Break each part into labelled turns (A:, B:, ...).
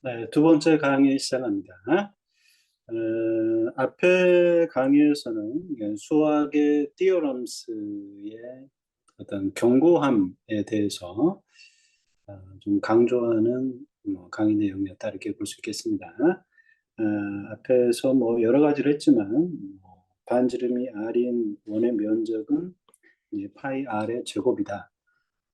A: 네, 두 번째 강의 시작합니다. 앞에 강의에서는 수학의 theorems의 어떤 견고함에 대해서 좀 강조하는 강의 내용이었다 이렇게 볼 수 있겠습니다. 앞에서 뭐 여러 가지를 했지만 반지름이 r인 원의 면적은 이제 파이 r의 제곱이다.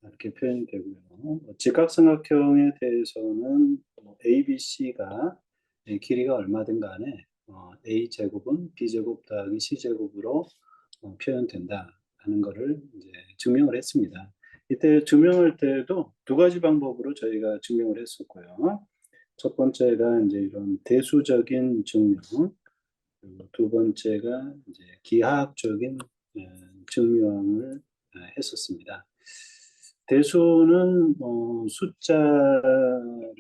A: 이렇게 표현이 되고요. 직각삼각형에 대해서는 A, B, C가 길이가 얼마든 간에 A 제곱은 B 제곱 더하기 C 제곱으로 표현된다라는 것을 이제 증명을 했습니다. 이때 증명할 때도 두 가지 방법으로 저희가 증명을 했었고요. 첫 번째가 이제 이런 대수적인 증명, 그리고 두 번째가 이제 기하학적인 증명을 했었습니다. 대수는 숫자를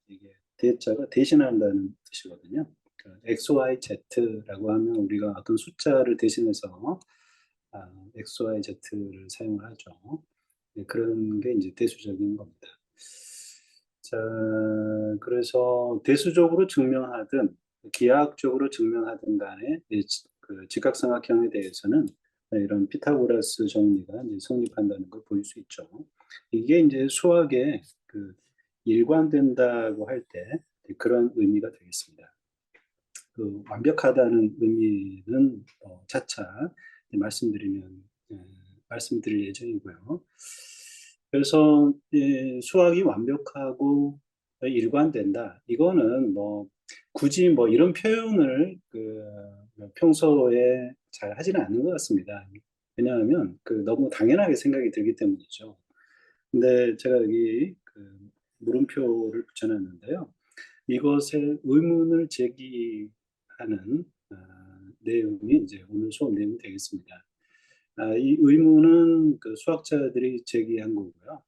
A: 이게 대자가 대신한다는 뜻이거든요. 그러니까 x, y, z라고 하면 우리가 어떤 숫자를 대신해서 x, y, z를 사용을 하죠. 네, 그런 게 이제 대수적인 겁니다. 자, 그래서 대수적으로 증명하든 기하학적으로 증명하든 간에 그 직각삼각형에 대해서는 이런 피타고라스 정리가 이제 성립한다는 걸 볼 수 있죠. 이게 이제 수학에 그 일관된다고 할 때 그런 의미가 되겠습니다. 그 완벽하다는 의미는 차차 말씀드리면 말씀드릴 예정이고요. 그래서 수학이 완벽하고 일관된다. 이거는 뭐 굳이 뭐 이런 표현을 그 평소에 잘 하지는 않는 것 같습니다. 왜냐하면 그 너무 당연하게 생각이 들기 때문이죠. 근데 제가 여기 그 물음표를 붙여놨는데요. 이것에 의문을 제기하는 내용이 이제 오늘 수업 내용이 되겠습니다. 이 의문은 그 수학자들이 제기한 거고요.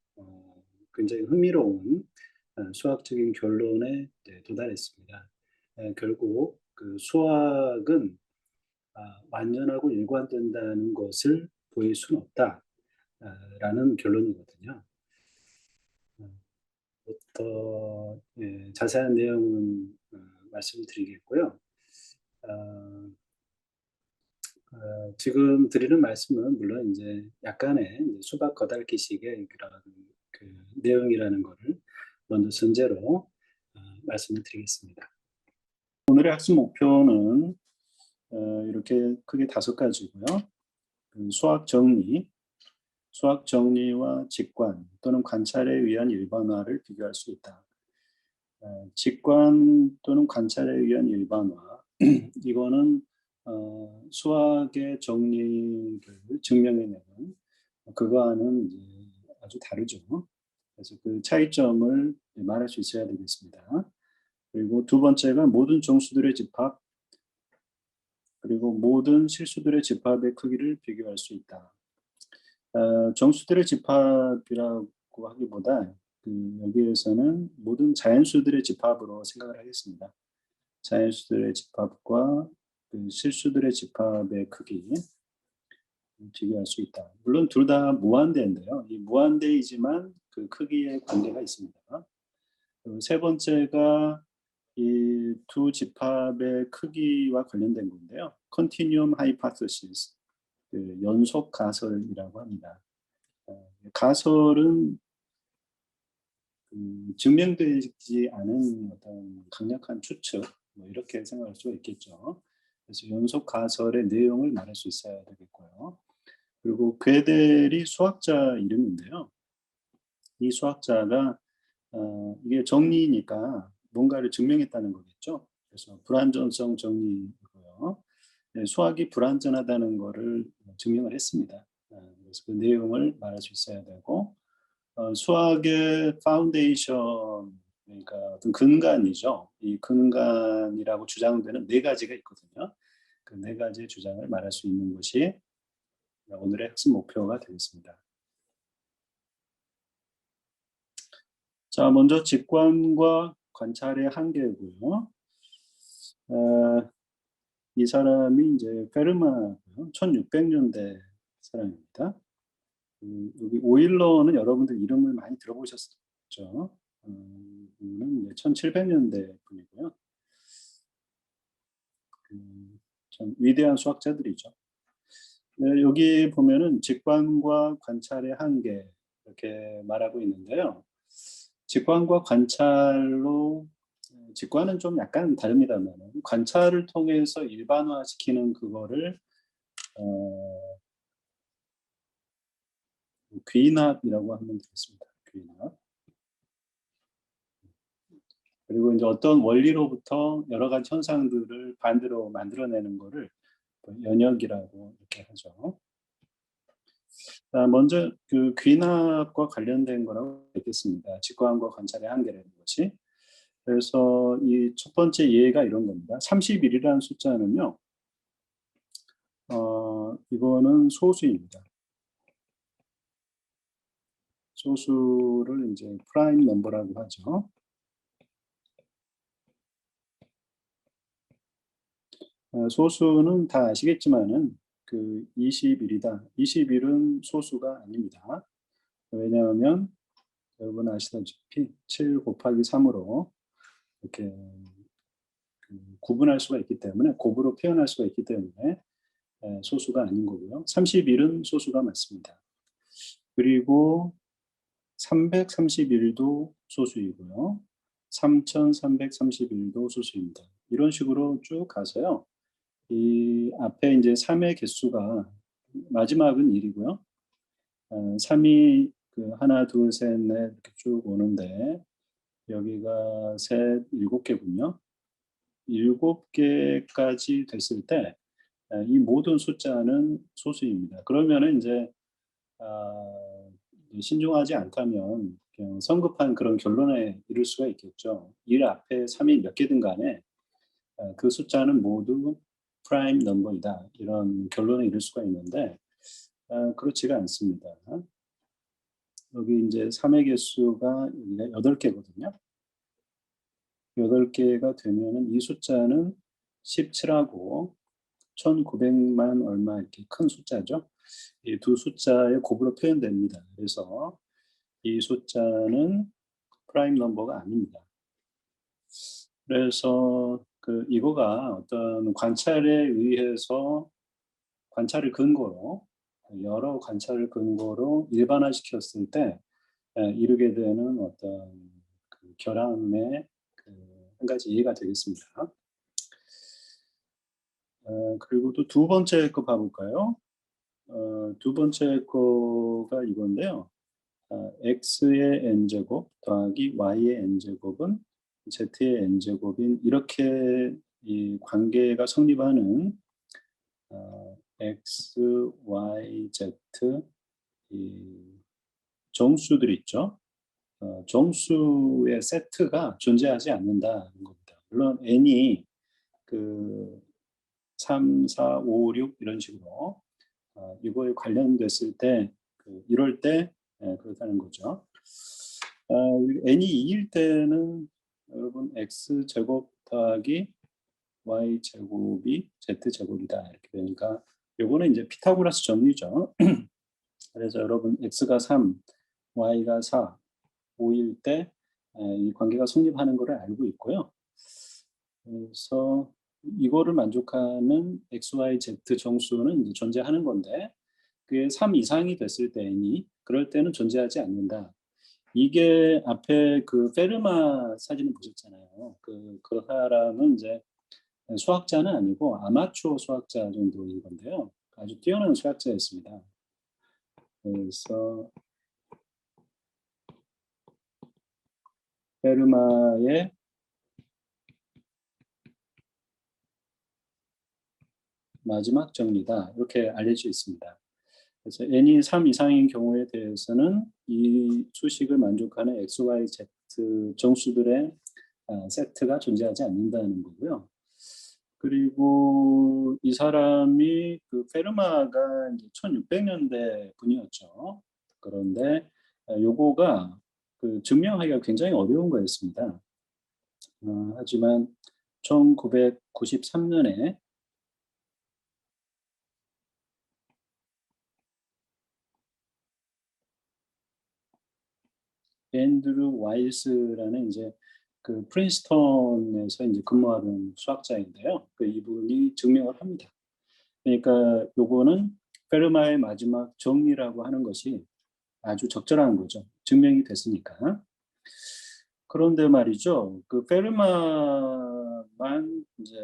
A: 굉장히 흥미로운 수학적인 결론에 도달했습니다. 결국 그 수학은 완전하고 일관된다는 것을 보일 수는 없다라는 결론이거든요. 더 자세한 내용은 말씀드리겠고요. 지금 드리는 말씀은 물론 이제 약간의 이제 수박 겉핥기식의 그런 그 내용이라는 것을 먼저 전제로 말씀을 드리겠습니다. 오늘의 학습 목표는 이렇게 크게 5가지고요. 그 수학 정리와 직관 또는 관찰에 의한 일반화를 비교할 수 있다. 직관 또는 관찰에 의한 일반화 이거는 수학의 정리를 증명해내는 그거와는 이제 아주 다르죠. 그래서 그 차이점을 말할 수 있어야 되겠습니다. 그리고 두 번째가 모든 정수들의 집합 그리고 모든 실수들의 집합의 크기를 비교할 수 있다. 정수들의 집합이라고 하기보다 여기에서는 모든 자연수들의 집합으로 생각을 하겠습니다. 자연수들의 집합과 그 실수들의 집합의 크기 비교할 수 있다. 물론 둘 다 무한대인데요. 이 무한대이지만 그 크기의 관계가 있습니다. 세 번째가 이 두 집합의 크기와 관련된 건데요. Continuum Hypothesis, 그 연속 가설이라고 합니다. 가설은 증명되지 않은 어떤 강력한 추측, 뭐 이렇게 생각할 수가 있겠죠. 그래서 연속 가설의 내용을 말할 수 있어야 되겠고요. 그리고 괴델이 수학자 이름인데요. 이 수학자가 이게 정리니까 뭔가를 증명했다는 거겠죠. 그래서 불완전성 정리이고요. 네, 수학이 불완전하다는 것을 증명을 했습니다. 그래서 그 내용을 말할 수 있어야 되고 수학의 파운데이션 그러니까 어떤 근간이죠. 이 근간이라고 주장되는 4가지가 있거든요. 그 4가지의 주장을 말할 수 있는 것이 오늘의 학습 목표가 되겠습니다. 자, 먼저 직관과 관찰의 한계고요. 이 사람이 이제 페르마고요. 1600년대 사람입니다. 여기 오일러는 여러분들 이름을 많이 들어보셨죠. 분은 1700년대 분이고요. 참 위대한 수학자들이죠. 네, 여기 보면은 직관과 관찰의 한계 이렇게 말하고 있는데요. 직관과 관찰로 직관은 좀 약간 다릅니다만 관찰을 통해서 일반화시키는 그거를 어, 귀납이라고 하면 되겠습니다. 귀납. 그리고 이제 어떤 원리로부터 여러 가지 현상들을 반대로 만들어내는 거를 연역이라고 이렇게 하죠. 먼저 그 귀납과 관련된 거라고 읽겠습니다. 직관과 관찰의 한계라는 것이. 그래서 이 첫 번째 예가 이런 겁니다. 31이라는 숫자는요. 이거는 소수입니다. 소수를 이제 프라임 넘버라고 하죠. 소수는 다 아시겠지만은 그 21이다. 21은 소수가 아닙니다. 왜냐하면 여러분 아시다시피 7 곱하기 3으로 이렇게 구분할 수가 있기 때문에 곱으로 표현할 수가 있기 때문에 소수가 아닌 거고요. 31은 소수가 맞습니다. 그리고 331도 소수이고요. 3331도 소수입니다. 이런 식으로 쭉 가서요. 이 앞에 이제 3의 개수가 마지막은 1이고요. 3이 그 하나, 둘, 셋, 넷 이렇게 쭉 오는데 여기가 셋, 7개군요. 7개까지 됐을 때 이 모든 숫자는 소수입니다. 그러면은 이제 신중하지 않다면 그냥 성급한 그런 결론에 이를 수가 있겠죠. 1 앞에 3이 몇 개든 간에 그 숫자는 모두 프라임 넘버이다. 이런 결론에 이를 수가 있는데 그렇지가 않습니다. 여기 이제 3의 개수가 여기가 8개거든요. 8개가 되면은 이 숫자는 17하고 1900만 얼마 이렇게 큰 숫자죠. 이 두 숫자의 곱으로 표현됩니다. 그래서 이 숫자는 프라임 넘버가 아닙니다. 그래서 그 이거가 어떤 관찰에 의해서 관찰을 근거로 여러 관찰을 근거로 일반화시켰을 때 이루게 되는 어떤 그 결함의 그 한 가지 예가 되겠습니다. 그리고 또 두 번째 거 봐볼까요? 두 번째 거가 이건데요. x의 n제곱 더하기 y의 n제곱은 z의 n제곱인 이렇게 이 관계가 성립하는 x, y, z 이 정수들 있죠. 정수의 세트가 존재하지 않는다는 겁니다. 물론 n이 그 3, 4, 5, 6 이런 식으로 이거에 관련됐을 때 이럴 때 그렇다는 거죠. n이 2일 때는 여러분 x 제곱 더하기 y 제곱이 z 제곱이다 이렇게 되니까 요거는 이제 피타고라스 정리죠. 그래서 여러분 x가 3, y가 4, 5일 때 이 관계가 성립하는 것을 알고 있고요. 그래서 이거를 만족하는 x, y, z 정수는 이제 존재하는 건데 그게 3 이상이 됐을 때 n이 그럴 때는 존재하지 않는다. 이게 앞에 그 페르마 사진을 보셨잖아요. 그 사람은 이제 수학자는 아니고 아마추어 수학자 정도인 건데요. 아주 뛰어난 수학자였습니다. 그래서 페르마의 마지막 정리다. 이렇게 알려져 있습니다. 그래서 n이 3 이상인 경우에 대해서는 이 수식을 만족하는 x, y, z 정수들의 세트가 존재하지 않는다는 거고요. 그리고 이 사람이 그 페르마가 이제 1600년대 분이었죠. 그런데 요거가 그 증명하기가 굉장히 어려운 거였습니다. 하지만 1993년에 앤드루 와이스라는 이제 그 프린스턴에서 이제 근무하는 수학자인데요. 그 이분이 증명을 합니다. 그러니까 요거는 페르마의 마지막 정리라고 하는 것이 아주 적절한 거죠. 증명이 됐으니까. 그런데 말이죠. 그 페르마만 이제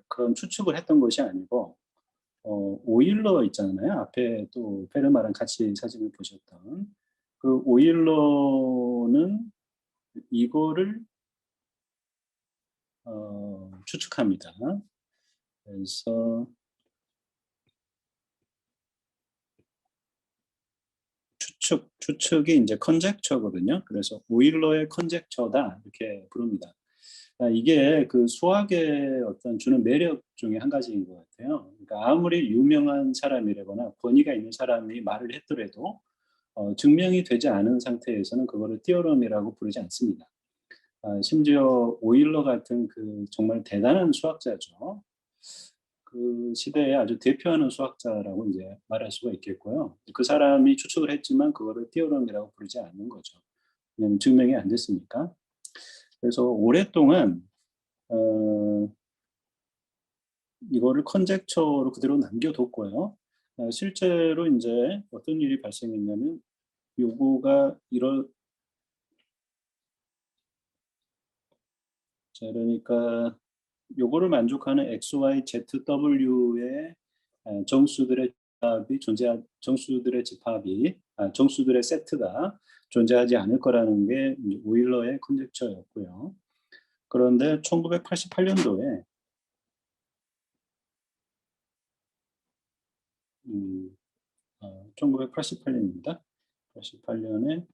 A: 그런 추측을 했던 것이 아니고 오일러 있잖아요. 앞에 또 페르마랑 같이 사진을 보셨던 그 오일러는 이거를 추측합니다. 그래서 추측이 이제 컨젝처거든요. 그래서 오일러의 컨젝처다 이렇게 부릅니다. 이게 그 수학의 어떤 주는 매력 중에 한 가지인 것 같아요. 그러니까 아무리 유명한 사람이라거나 권위가 있는 사람이 말을 했더라도 증명이 되지 않은 상태에서는 그거를 띠어럼이라고 부르지 않습니다. 심지어 오일러 같은 그 정말 대단한 수학자죠. 그 시대에 아주 대표하는 수학자라고 이제 말할 수가 있겠고요. 그 사람이 추측을 했지만 그거를 띠어럼이라고 부르지 않는 거죠. 왜냐하면 증명이 안 됐으니까. 그래서 오랫동안 어 이거를 컨젝처로 그대로 남겨뒀고요. 실제로 이제 어떤 일이 발생했냐면 요거가 이런 자 그러니까 요거를 만족하는 XYZW의 정수들의 집합이 정수들의 세트가 존재하지 않을 거라는 게 이제 오일러의 컨젝처였고요. 그런데 1988 년도에 1988 년입니다. 88 년에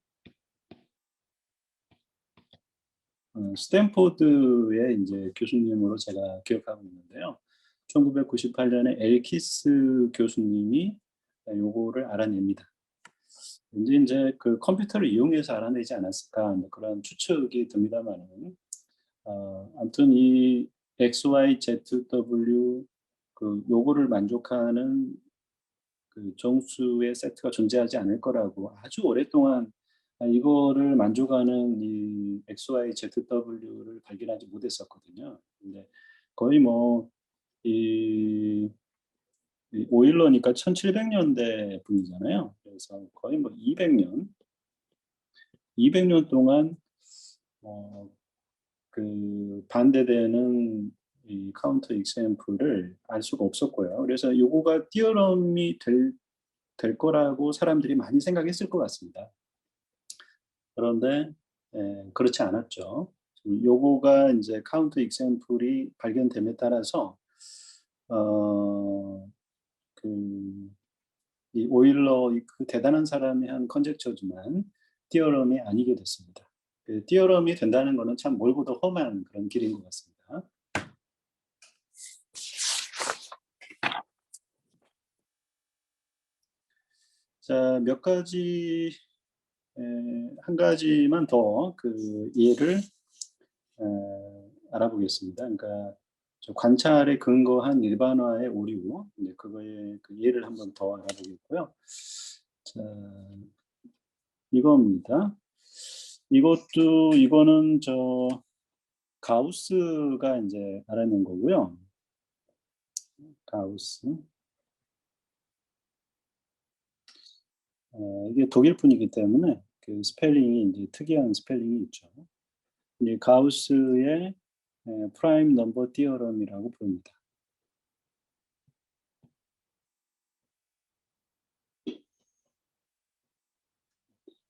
A: 스탠포드의 인제 교수님으로 제가 기억하고 있는데요. 1998 년에 엘키스 교수님이 요거를 알아냅니다. 왠지 인제 그 '컴퓨터를 이용해서 알아내지 않았을까.' 뭐 그런 추측이 듭니다마는 아무튼 이 XYZW 그 요거를 만족하는 그 정수의 세트가 존재하지 않을 거라고 아주 오랫동안 이거를 만족하는 이 XYZW를 발견하지 못했었거든요. 근데 거의 뭐 이 오일러니까 1700 년대 분이잖아요. 그래서 거의 뭐 200년 동안 어 반대되는 이 카운터 example을 알 수가 없었고요. 그래서 요거가 띠어럼이 될 거라고 사람들이 많이 생각했을 것 같습니다. 그런데 그렇지 않았죠. 요거가 인제 카운터 example이 발견됨에 따라서 어 그 이 오일러 그 대단한 사람이 한 컨젝처지만 띠어럼이 아니게 됐습니다. 그 띠어럼이 된다는 거는 참 멀고도 험한 그런 길인 것 같습니다. 자 몇 가지 한 가지만 더 그 예를 알아보겠습니다. 그러니까 저 관찰에 근거한 일반화의 오류 이제 그거의 그 예를 한번 더 알아보겠고요. 자 이겁니다. 이거는 가우스가 이제 알아낸 거고요. 가우스. 이게 독일분이기 때문에 그 스펠링이 이제 특이한 스펠링이 있죠. 이제 가우스의 프라임 넘버 티어럼이라고 부릅니다.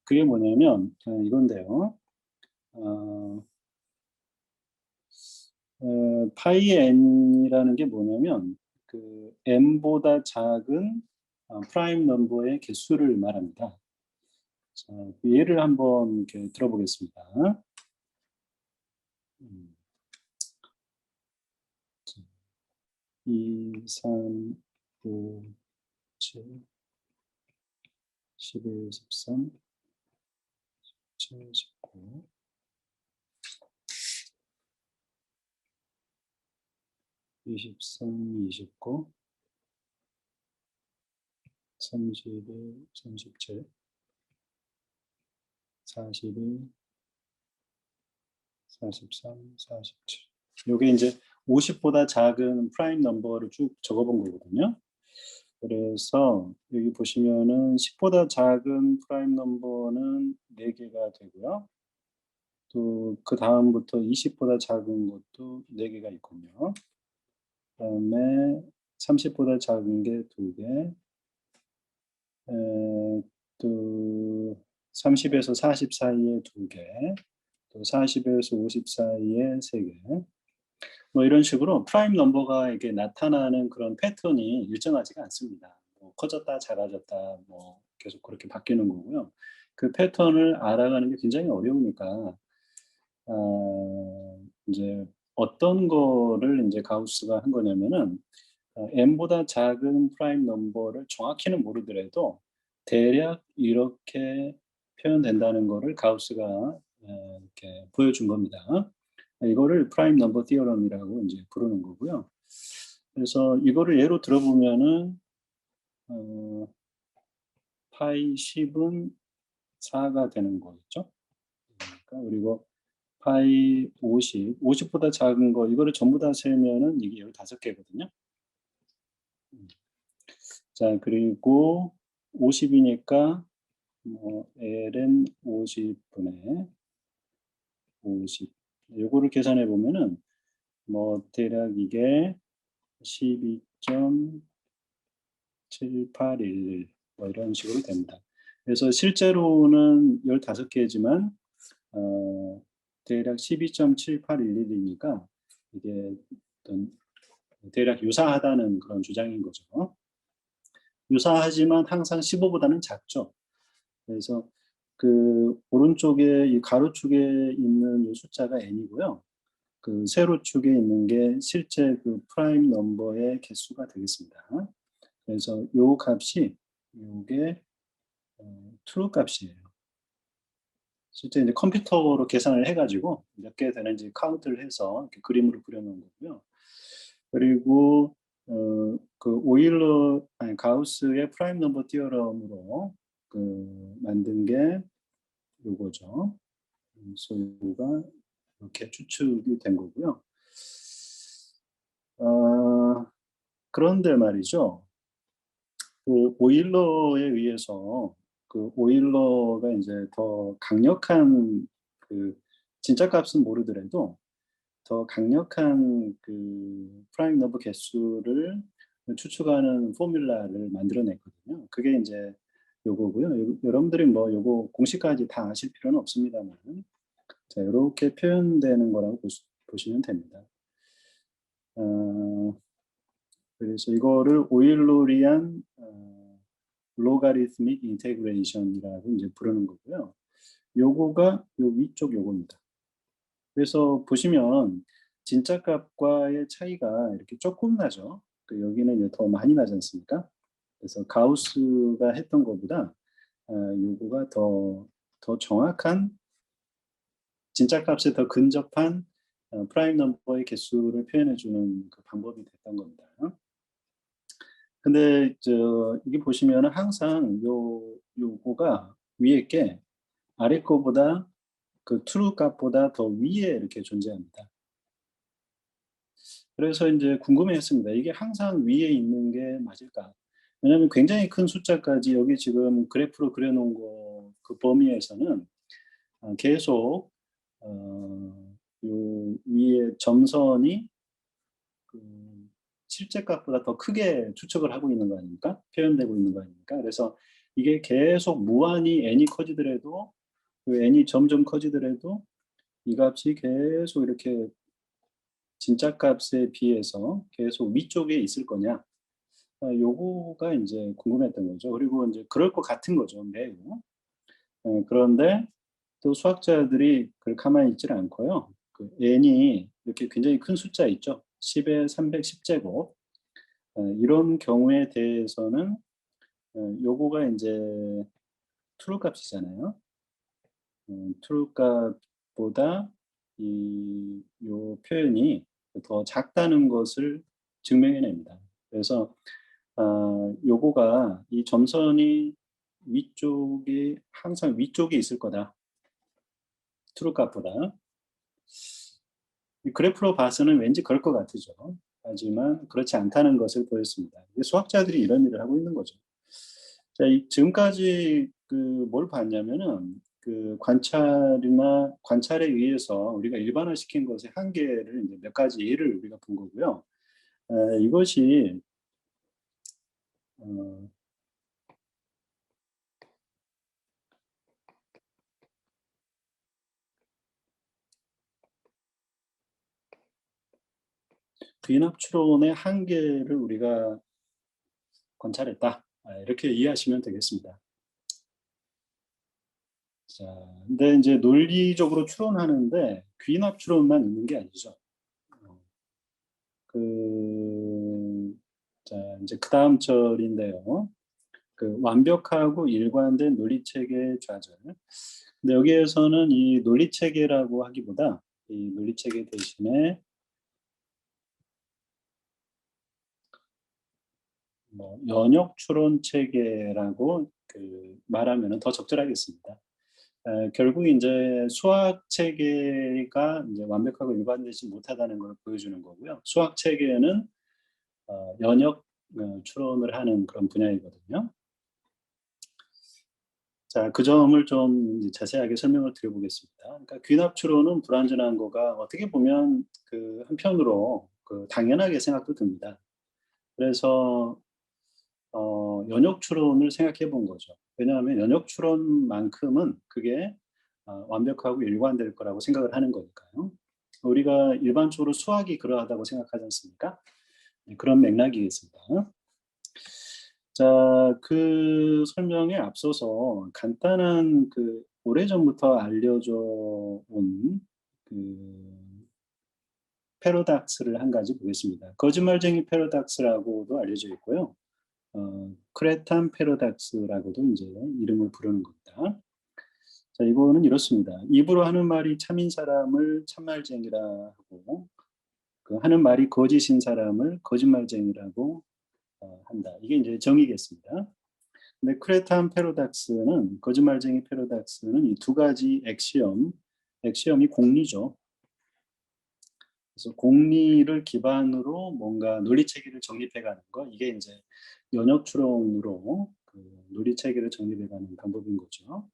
A: 그게 뭐냐면 이건데요. 어 파이 n이라는 게 뭐냐면 그 n보다 작은 프라임 넘버의 개수를 말합니다. 자 그 예를 한번 이렇게 들어보겠습니다. 음 자 2, 3, 5, 7, 11, 13, 17, 19, 23, 29, 31, 37, 41, 43, 47. 요게 이제 50보다 작은 프라임 넘버를 쭉 적어본 거거든요. 그래서 여기 보시면은 10보다 작은 프라임 넘버는 4개가 되고요. 또 그다음부터 20보다 작은 것도 4개가 있군요. 그다음에 30보다 작은 게 2개, 또 30에서 40 사이에 2개, 또 40에서 50 사이에 3개. 뭐 이런 식으로 프라임 넘버가 이게 나타나는 그런 패턴이 일정하지가 않습니다. 뭐 커졌다 작아졌다 뭐 계속 그렇게 바뀌는 거고요. 그 패턴을 알아가는 게 굉장히 어려우니까 인제 어떤 거를 인제 가우스가 한 거냐면은 n보다 작은 프라임 넘버를 정확히는 모르더라도 대략 이렇게 표현된다는 거를 가우스가 이렇게 보여준 겁니다. 이거를 프라임 넘버 티어럼이라고 인제 부르는 거고요. 그래서 이거를 예로 들어보면은 어 파이 10은 4가 되는 거겠죠? 그러니까 그리고 파이 50, 50보다 작은 거 이거를 전부 다 세면은 이게 15 개거든요. 음. 자 그리고 50 이니까 뭐 ln 50 분의 50 요거를 계산해 보면은 뭐 대략 이게 12.7811 뭐 이런 식으로 됩니다. 그래서 실제로는 15 개지만 어 대략 12.7811이니까 이게 어떤 대략 유사하다는 그런 주장인 거죠. 유사하지만 항상 15보다는 작죠. 그래서 그 오른쪽에 이 가로축에 있는 이 숫자가 n이고요. 그 세로축에 있는 게 실제 그 프라임 넘버의 개수가 되겠습니다. 그래서 요 값이 요게 true 값이에요. 실제 이제 컴퓨터로 계산을 해 가지고 몇 개 되는지 카운트를 해서 이렇게 그림으로 그려 놓은 거고요. 그리고 그 오일러 아니 가우스의 프라임 넘버 티어럼으로 그 만든 게 요거죠. 그래서 요거가 이렇게 추측이 된 거고요. 어 그런데 말이죠. 그 오일러에 의해서 그 오일러가 인제 더 강력한 그 진짜 값은 모르더라도 더 강력한 그 프라임 넘버 개수를 추측하는 포뮬라를 만들어 냈거든요. 그게 인제 요거고요. 여러분들이 뭐 요거 공식까지 다 아실 필요는 없습니다만 자 요렇게 표현되는 거라고 보시면 됩니다. 어 그래서 이거를 오일러리안 로가리스믹 인테그레이션이라고 인제 부르는 거고요. 요거가 요 위쪽 요겁니다. 그래서 보시면 진짜 값과의 차이가 이렇게 쪼끔 나죠. 그 여기는 이제 더 많이 나지 않습니까? 그래서 가우스가 했던 것보다 요거가 더 정확한 진짜 값에 더 근접한 프라임 넘버의 개수를 표현해 주는 그 방법이 됐던 겁니다. 근데 이게 보시면은 항상 요거가 위에 게 아래 거보다 그 true 값보다 더 위에 이렇게 존재합니다. 그래서 인제 궁금해했습니다. '이게 항상 위에 있는 게 맞을까?' 왜냐하면 굉장히 큰 숫자까지 여기 지금 그래프로 그려 놓은 거 그 범위에서는 계속 요 위에 점선이 그 실제 값보다 더 크게 추측을 하고 있는 거 아닙니까? 표현되고 있는 거 아닙니까? 그래서 이게 계속 무한히 n이 커지더라도 그 n이 점점 커지더라도 이 값이 계속 이렇게 진짜 값에 비해서 계속 위쪽에 있을 거냐. 요거가 인제 궁금했던 거죠. 그리고 인제 그럴 것 같은 거죠, 매우. 그런데 또 수학자들이 그걸 가만히 있지를 않고요. 그 n이 이렇게 굉장히 큰 숫자 있죠. 10의 310 제곱. 이런 경우에 대해서는 요거가 인제 true 값이잖아요. true 값보다 요 표현이 더 작다는 것을 증명해 냅니다. 그래서 요거가 이 점선이 위쪽이 항상 위쪽에 있을 거다. 트루 값보다. 이 그래프로 봐서는 왠지 그럴 것 같으죠. 하지만 그렇지 않다는 것을 보였습니다. 수학자들이 이런 일을 하고 있는 거죠. 자, 지금까지 뭘 봤냐면은 관찰에 의해서 우리가 일반화시킨 것의 한계를 이제 몇 가지 예를 우리가 본 거고요. 이것이 어, 귀납 추론의 한계를 우리가 관찰했다. 이렇게 이해하시면 되겠습니다. 자, 근데 이제 논리적으로 추론하는데 귀납 추론만 있는 게 아니죠. 자, 이제 그 다음 절인데요. 완벽하고 일관된 논리체계의 좌절. 근데 여기에서는 이 논리체계라고 하기보다 이 논리체계 대신에 연역 추론 체계라고 말하면 더 적절하겠습니다. 결국 이제 수학 체계가 이제 완벽하고 일관되지 못하다는 걸 보여주는 거고요. 수학 체계는 연역 추론을 하는 그런 분야이거든요. 자, 그 점을 좀 자세하게 설명을 드려보겠습니다. 그러니까 귀납 추론은 불완전한 거가 어떻게 보면 한편으로 당연하게 생각도 듭니다. 그래서 연역 추론을 생각해 본 거죠. 왜냐하면 연역 추론만큼은 그게 완벽하고 일관될 거라고 생각을 하는 거니까요. 우리가 일반적으로 수학이 그러하다고 생각하지 않습니까? 네, 그런 맥락이겠습니다. 자, 그 설명에 앞서서 간단한 오래전부터 알려져 온 패러닥스를 한 가지 보겠습니다. 거짓말쟁이 패러닥스라고도 알려져 있고요. 크레탄 패러닥스라고도 이제 이름을 부르는 겁니다. 자, 이거는 이렇습니다. 입으로 하는 말이 참인 사람을 참말쟁이라 하고, 하는 말이 거짓인 사람을 거짓말쟁이라고 한다. 이게 이제 정의겠습니다. 근데 크레탄 패러닥스는 거짓말쟁이 패러닥스는 이 두 가지 엑시엄이 공리죠. 그래서 공리를 기반으로 뭔가 논리 체계를 정립해가는 거, 이게 이제 연역 추론으로 논리 체계를 정립해가는 방법인 거죠.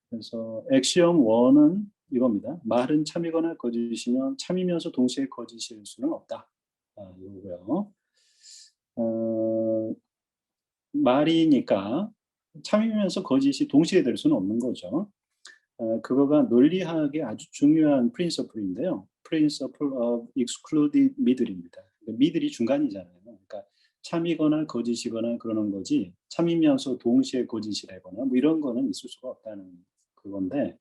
A: 그래서 엑시엄 1은 이겁니다. 말은 참이거나 거짓이면 참이면서 동시에 거짓일 수는 없다. 이거고요. 말이니까 참이면서 거짓이 동시에 될 수는 없는 거죠. 그거가 논리학의 아주 중요한 프린서플인데요. Principle of Excluded Middle입니다. 미들이 중간이잖아요. 그러니까 참이거나 거짓이거나 그러는 거지 참이면서 동시에 거짓이라거나 뭐 이런 거는 있을 수가 없다는 그건데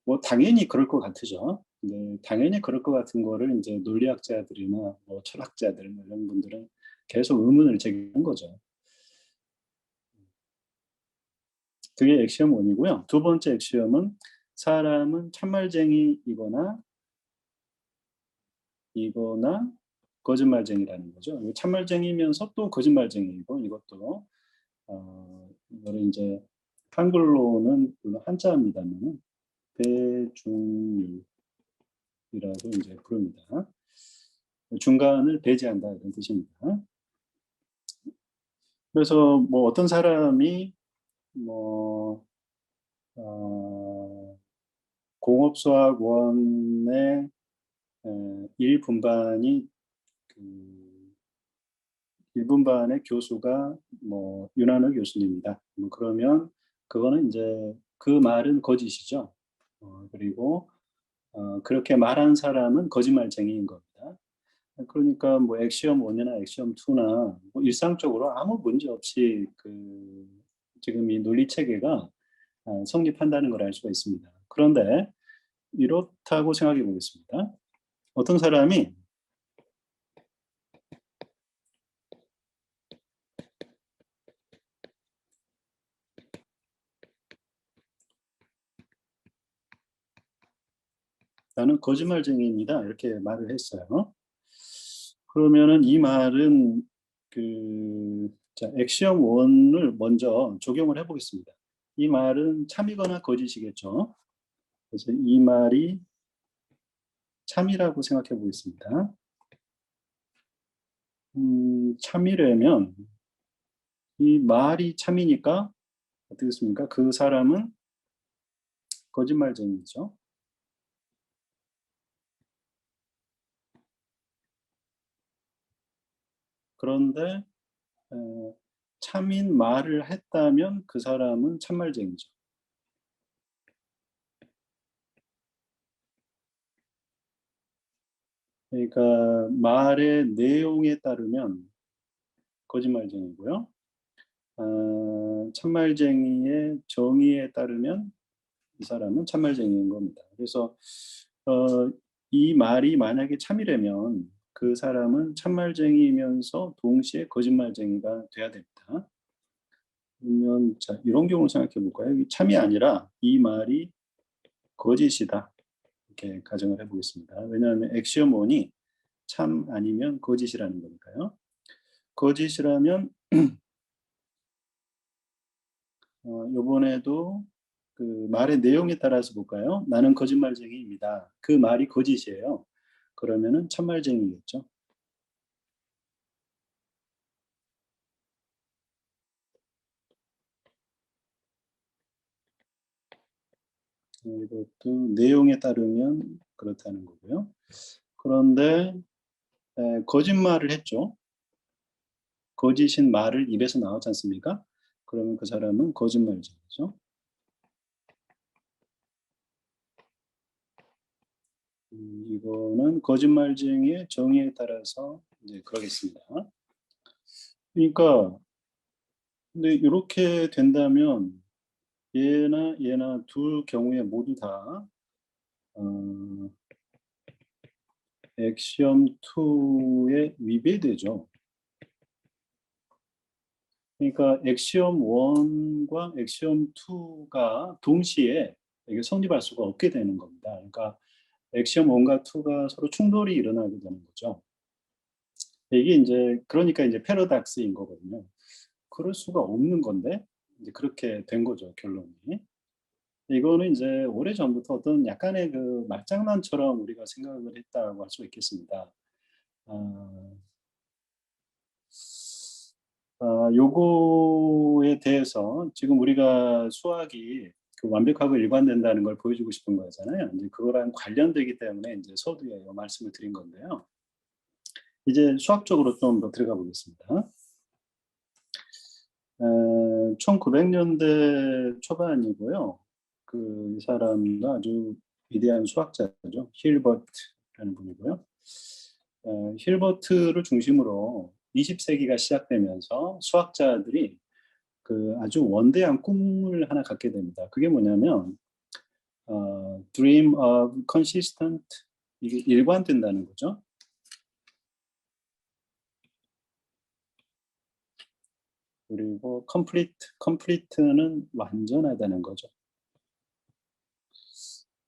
A: 뭐 당연히 그럴 것 같으죠. 근데 당연히 그럴 것 같은 거를 이제 논리학자들이나 뭐 철학자들 뭐 이런 분들은 계속 의문을 제기하는 거죠. 그게 엑시엄 1이고요. 두 번째 엑시엄은 사람은 참말쟁이이거나 거짓말쟁이라는 거죠. 참말쟁이면서 또 거짓말쟁이고 이것도 이거를 이제 한글로는 물론 한자입니다만 배중률이라고 이제 부릅니다. 중간을 배제한다 이런 뜻입니다. 그래서 뭐 어떤 사람이 뭐 공업수학원의 1분반이 1분반의 교수가 뭐 윤한호 교수님이다. 뭐 그러면 그거는 이제 그 말은 거짓이죠. 그리고 그렇게 말한 사람은 거짓말쟁이인 겁니다. 그러니까 뭐 엑시엄 1이나 엑시엄 2나 뭐 일상적으로 아무 문제 없이 지금 이 논리 체계가 성립한다는 걸 알 수가 있습니다. 그런데 이렇다고 생각해 보겠습니다. 어떤 사람이 나는 거짓말쟁이입니다. 이렇게 말을 했어요. 그러면은 이 말은 자, 엑시엄 1을 먼저 적용을 해보겠습니다. 이 말은 참이거나 거짓이겠죠. 그래서 이 말이 참이라고 생각해 보겠습니다. 참이라면 이 말이 참이니까 어떻겠습니까? 그 사람은 거짓말쟁이죠. 그런데 참인 말을 했다면 그 사람은 참말쟁이죠. 그러니까 말의 내용에 따르면 거짓말쟁이고요. 참말쟁이의 정의에 따르면 이 사람은 참말쟁이인 겁니다. 그래서 어, 이 말이 만약에 참이라면 그 사람은 참말쟁이이면서 동시에 거짓말쟁이가 돼야 됩니다. 그러면 자, 이런 경우 생각해 볼까요? 참이 아니라 이 말이 거짓이다. 이렇게 가정을 해보겠습니다. 왜냐하면 액시om 1이 참 아니면 거짓이라는 거니까요. 거짓이라면 이번에도 그 말의 내용에 따라서 볼까요? 나는 거짓말쟁이입니다. 그 말이 거짓이에요. 그러면은 참말쟁이겠죠. 이것도 내용에 따르면 그렇다는 거고요. 그런데 거짓말을 했죠. 거짓인 말을 입에서 나오지 않습니까? 그러면 그 사람은 거짓말쟁이죠. 이거는 거짓말쟁이의 정의에 따라서 이제 그러겠습니다. 그러니까 근데 이렇게 된다면 얘나 둘 경우에 모두 다 어, 액시엄 2에 위배되죠. 그러니까 액시엄 1과 액시엄 2가 동시에 이게 성립할 수가 없게 되는 겁니다. 그러니까 액시엄 1과 2가 서로 충돌이 일어나게 되는 거죠. 이게 이제 그러니까 이제 패러닥스인 거거든요. 그럴 수가 없는 건데 이제 그렇게 된 거죠, 결론이. 이거는 이제 오래전부터 어떤 약간의 그 말장난처럼 우리가 생각을 했다고 할 수 있겠습니다. 아, 요거에 대해서 지금 우리가 수학이 그 완벽하고 일관된다는 걸 보여주고 싶은 거잖아요. 이제 그거랑 관련되기 때문에 이제 서두에 이 말씀을 드린 건데요. 이제 수학적으로 좀 더 들어가 보겠습니다. 1900년대 초반이고요. 그 이 사람도 아주 위대한 수학자죠. 힐버트라는 분이고요. 힐버트를 중심으로 20세기가 시작되면서 수학자들이 그 아주 원대한 꿈을 하나 갖게 됩니다. 그게 뭐냐면 dream of consistent 이게 일관된다는 거죠. 그리고 complete는 완전하다는 거죠.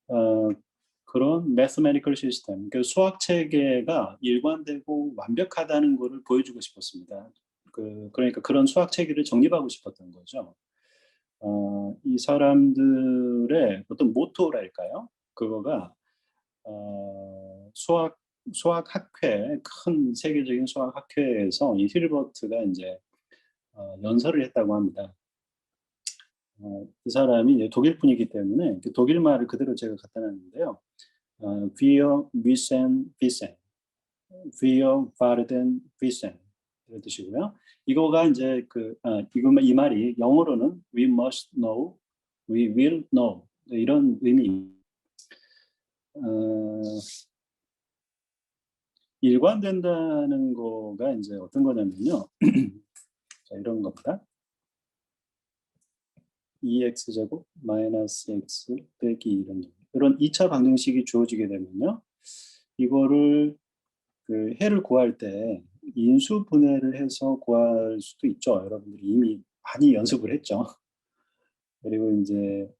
A: 어, 그런 mathematical system, 그 수학 체계가 일관되고 완벽하다는 것을 보여주고 싶었습니다. 그러니까 그런 수학 체계를 정립하고 싶었던 거죠. 이 사람들의 어떤 모토랄까요? 그거가 수학 학회, 큰 세계적인 수학 학회에서 이 힐버트가 이제 연설을 했다고 합니다. 이 사람이 이제 독일 분이기 때문에 그 독일 말을 그대로 제가 갖다 놨는데요. Wir wissen, wissen, wir werden wissen 이런 뜻이고요. 이거가 이제 이 말이 영어로는 we must know, we will know 이런 의미. 어, 일관된다는 거가 이제 어떤 거냐면요. 자, 이런 겁니다. 2x제곱 마이너스 x 빼기 이런 2차 방정식이 주어지게 되면요. 이거를 그 해를 구할 때 인수분해를 해서 구할 수도 있죠. 여러분들이 이미 많이 연습을 했죠. 그리고 이제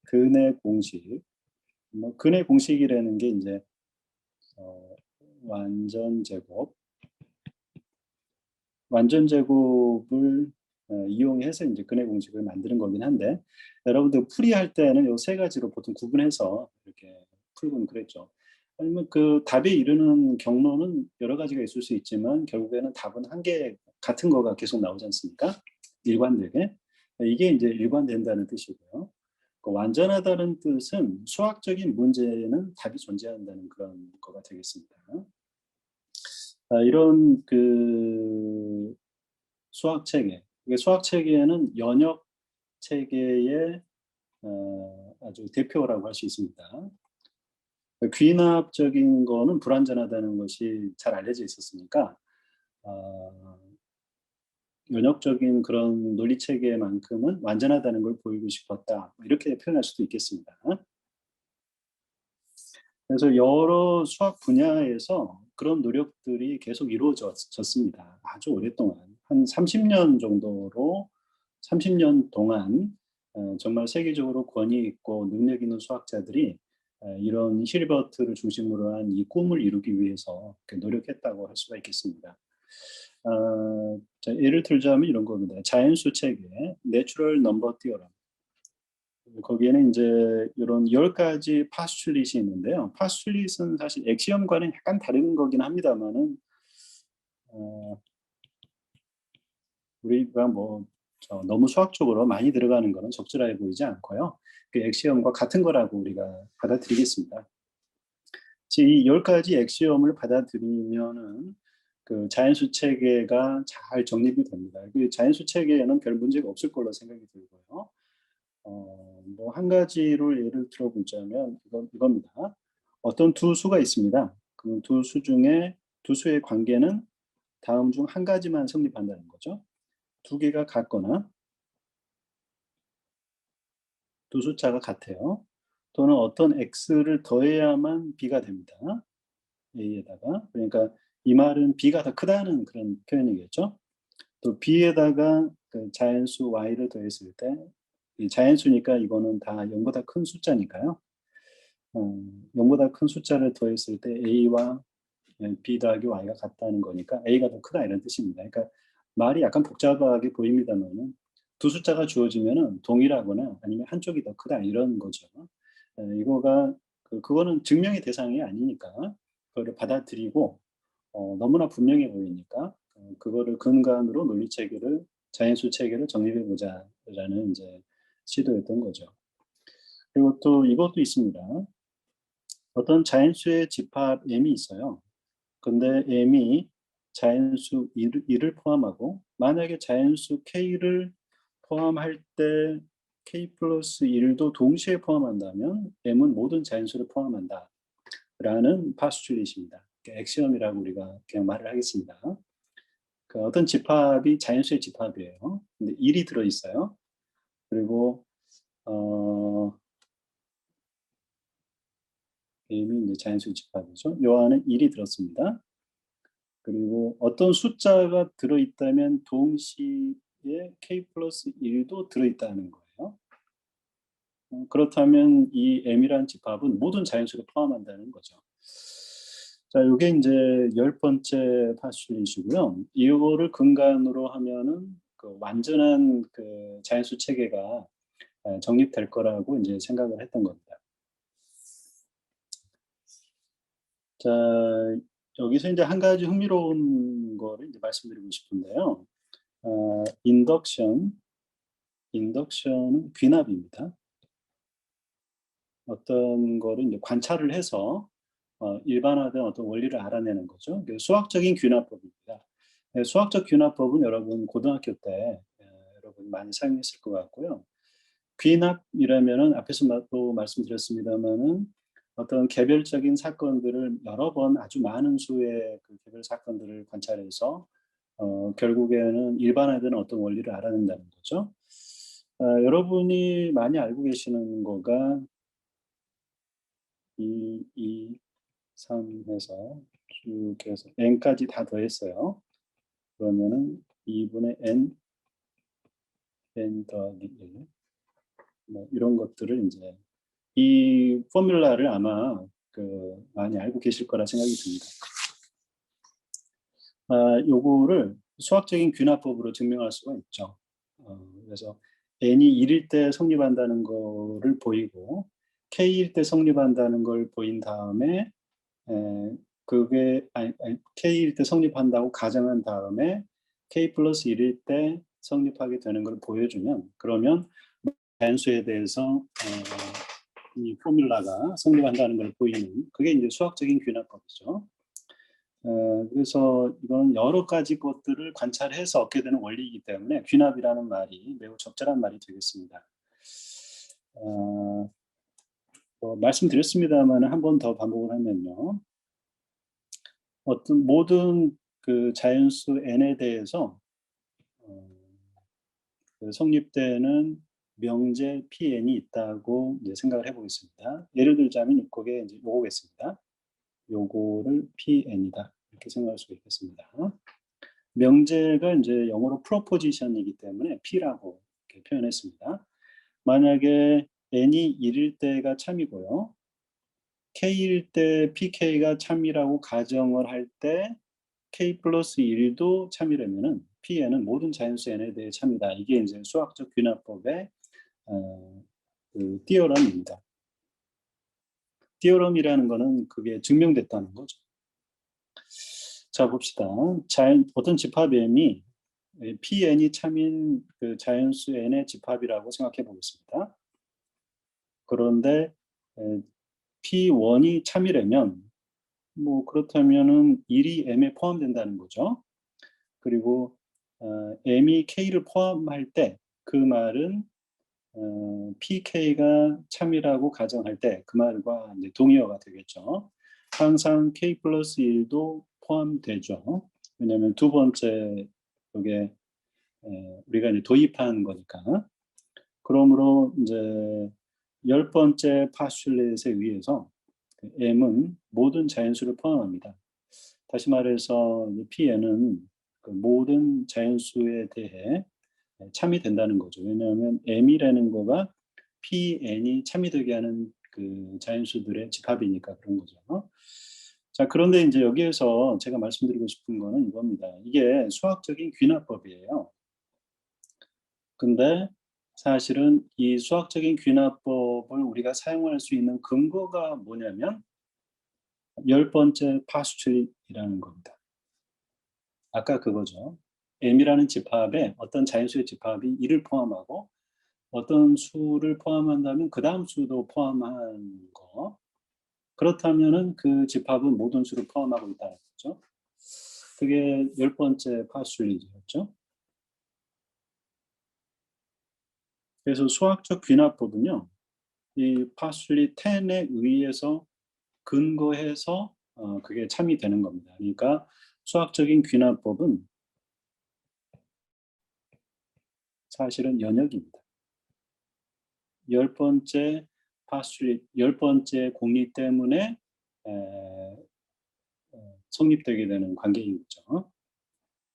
A: 근의 공식, 뭐 근의 공식이라는 게 이제 어, 완전 제곱, 완전 제곱을 이용해서 이제 근해 공식을 만드는 거긴 한데, 여러분들 풀이할 때는 요 세 가지로 보통 구분해서 이렇게 풀곤 그랬죠. 아니면 그 답에 이르는 경로는 여러 가지가 있을 수 있지만 결국에는 답은 한 개 같은 거가 계속 나오지 않습니까? 일관되게. 이게 이제 일관된다는 뜻이고요. 그 완전하다는 뜻은 수학적인 문제에는 답이 존재한다는 그런 거가 되겠습니다. 이런 그 수학 체계, 이게 수학 체계에는 연역 체계의 아주 대표라고 할 수 있습니다. 귀납적인 거는 불완전하다는 것이 잘 알려져 있었으니까 어, 연역적인 그런 논리 체계만큼은 완전하다는 걸 보이고 싶었다. 이렇게 표현할 수도 있겠습니다. 그래서 여러 수학 분야에서 그런 노력들이 계속 이루어졌습니다. 아주 오랫동안. 한 30년 정도로 30년 동안 정말 세계적으로 권위 있고 능력 있는 수학자들이 이런 힐버트를 중심으로 한 이 꿈을 이루기 위해서 노력했다고 할 수가 있겠습니다. 자, 예를 들자면 이런 겁니다. 자연수 체계, 내추럴 넘버 티어럼. 거기에는 이제 이런 10가지 파스출릿이 있는데요. 파스출릿은 사실 엑시엄과는 약간 다른 거긴 합니다만은 우리가 뭐 너무 수학적으로 많이 들어가는 거는 적절해 보이지 않고요. 그 엑시엄과 같은 거라고 우리가 받아들이겠습니다. 이 10가지 엑시엄을 받아들이면은 그 자연수 체계가 잘 정립이 됩니다. 그 자연수 체계에는 별 문제가 없을 걸로 생각이 들고요. 뭐 한 가지를 예를 들어보자면 이겁니다. 어떤 두 수가 있습니다. 그 두 수 중에 두 수의 관계는 다음 중 한 가지만 성립한다는 거죠. 두 개가 같거나 두 숫자가 같아요. 또는 어떤 x를 더해야만 b가 됩니다. a에다가. 그러니까 이 말은 b가 더 크다는 그런 표현이겠죠. 또 b에다가 그 자연수 y를 더했을 때, 이 자연수니까 이거는 다 0보다 큰 숫자니까요. 0보다 큰 숫자를 더했을 때 a와 b 더하기 y가 같다는 거니까 a가 더 크다 이런 뜻입니다. 그러니까 말이 약간 복잡하게 보입니다만은 두 숫자가 주어지면은 동일하거나 아니면 한쪽이 더 크다 이런 거죠. 이거가 그거는 증명의 대상이 아니니까 그거를 받아들이고 너무나 분명해 보이니까 그거를 근간으로 논리 체계를 자연수 체계를 정립해 보자라는 이제 시도였던 거죠. 그리고 또 이것도 있습니다. 어떤 자연수의 집합 m이 있어요. 근데 m이 자연수 1을 포함하고 만약에 자연수 k를 포함할 때 k 플러스 1도 동시에 포함한다면 m은 모든 자연수를 포함한다 라는 파스출릿입니다. 엑시엄이라고 우리가 그냥 말을 하겠습니다. 그 어떤 집합이 자연수의 집합이에요. 근데 1이 들어있어요. 그리고 m이 이제 자연수의 집합이죠. 요 안에 1이 들었습니다. 그리고 어떤 숫자가 들어있다면 동시에 k 플러스 1도 들어있다는 거예요. 그렇다면 이 m이라는 집합은 모든 자연수를 포함한다는 거죠. 자, 요게 이제 10번째 파슐릿이고요. 이거를 근간으로 하면은 그 완전한 그 자연수 체계가 정립될 거라고 이제 생각을 했던 겁니다. 자, 여기서 이제 한 가지 흥미로운 거를 이제 말씀드리고 싶은데요. 인덕션은 귀납입니다. 어떤 거를 이제 관찰을 해서 일반화된 어떤 원리를 알아내는 거죠. 수학적인 귀납법입니다. 수학적 귀납법은 여러분 고등학교 때 여러분 많이 사용했을 것 같고요. 귀납이라면은 앞에서 또 말씀드렸습니다마는 어떤 개별적인 사건들을 여러 번 아주 많은 수의 그 개별 사건들을 관찰해서 결국에는 일반화된 어떤 원리를 알아낸다는 거죠. 여러분이 많이 알고 계시는 거가 2, 2, 3 해서 쭉 해서 n까지 다 더했어요. 그러면은 2분의 n 더하기 1. 뭐 이런 것들을 이제 이 포뮬라를 아마 많이 알고 계실 거라 생각이 듭니다. 요거를 수학적인 귀납법으로 증명할 수가 있죠. 그래서 n이 1일 때 성립한다는 거를 보이고 k일 때 성립한다는 걸 보인 다음에 그게 k일 때 성립한다고 가정한 다음에 k 플러스 1일 때 성립하게 되는 걸 보여주면 그러면 자연수에 대해서 이 포뮬라가 성립한다는 걸 보이는 그게 이제 수학적인 귀납법이죠. 그래서 이건 여러 가지 것들을 관찰해서 얻게 되는 원리이기 때문에 귀납이라는 말이 매우 적절한 말이 되겠습니다. 말씀드렸습니다만 한 번 더 반복을 하면요. 어떤 모든 그 자연수 n에 대해서 그 성립되는 명제 Pn이 있다고 이제 생각을 해보겠습니다. 예를 들자면 그게 이제 요거겠습니다. 요거를 Pn이다 이렇게 생각할 수 있겠습니다. 명제가 이제 영어로 proposition이기 때문에 P라고 이렇게 표현했습니다. 만약에 n이 1일 때가 참이고요. k일 때 pk가 참이라고 가정을 할 때 k 플러스 1도 참이라면은 pn은 모든 자연수 n에 대해 참이다. 이게 이제 수학적 귀납법의 그 띠어럼입니다. 띠어럼이라는 거는 그게 증명됐다는 거죠. 자 봅시다. 어떤 집합 m이 pn이 참인 그 자연수 n의 집합이라고 생각해 보겠습니다. 그런데 P1이 참이라면 뭐 그렇다면은 1이 M에 포함된다는 거죠. 그리고 M이 K를 포함할 때 그 말은 PK가 참이라고 가정할 때 그 말과 이제 동의어가 되겠죠. 항상 K 플러스 1도 포함되죠. 왜냐하면 두 번째 이게 우리가 이제 도입한 거니까. 그러므로 이제 10번째 파슐렛에 의해서 M은 모든 자연수를 포함합니다. 다시 말해서 Pn은 그 모든 자연수에 대해 참이 된다는 거죠. 왜냐하면 M이라는 거가 Pn이 참이 되게 하는 그 자연수들의 집합이니까 그런 거죠. 자, 그런데 이제 여기에서 제가 말씀드리고 싶은 거는 이겁니다. 이게 수학적인 귀납법이에요. 근데 사실은 이 수학적인 귀납법을 우리가 사용할 수 있는 근거가 뭐냐면 10번째 파스츄릿이라는 겁니다. 아까 그거죠. M이라는 집합에 어떤 자연수의 집합이 1을 포함하고 어떤 수를 포함한다면 그 다음 수도 포함한 거. 그렇다면은 그 집합은 모든 수를 포함하고 있다는 거죠. 그게 10번째 파스츄릿이었죠. 그래서 수학적 귀납법은요. 이 파슐리 10에 의해서 근거해서 그게 참이 되는 겁니다. 그러니까 수학적인 귀납법은 사실은 연역입니다. 10번째 파슐리, 10번째 공리 때문에 성립되게 되는 관계인 거죠.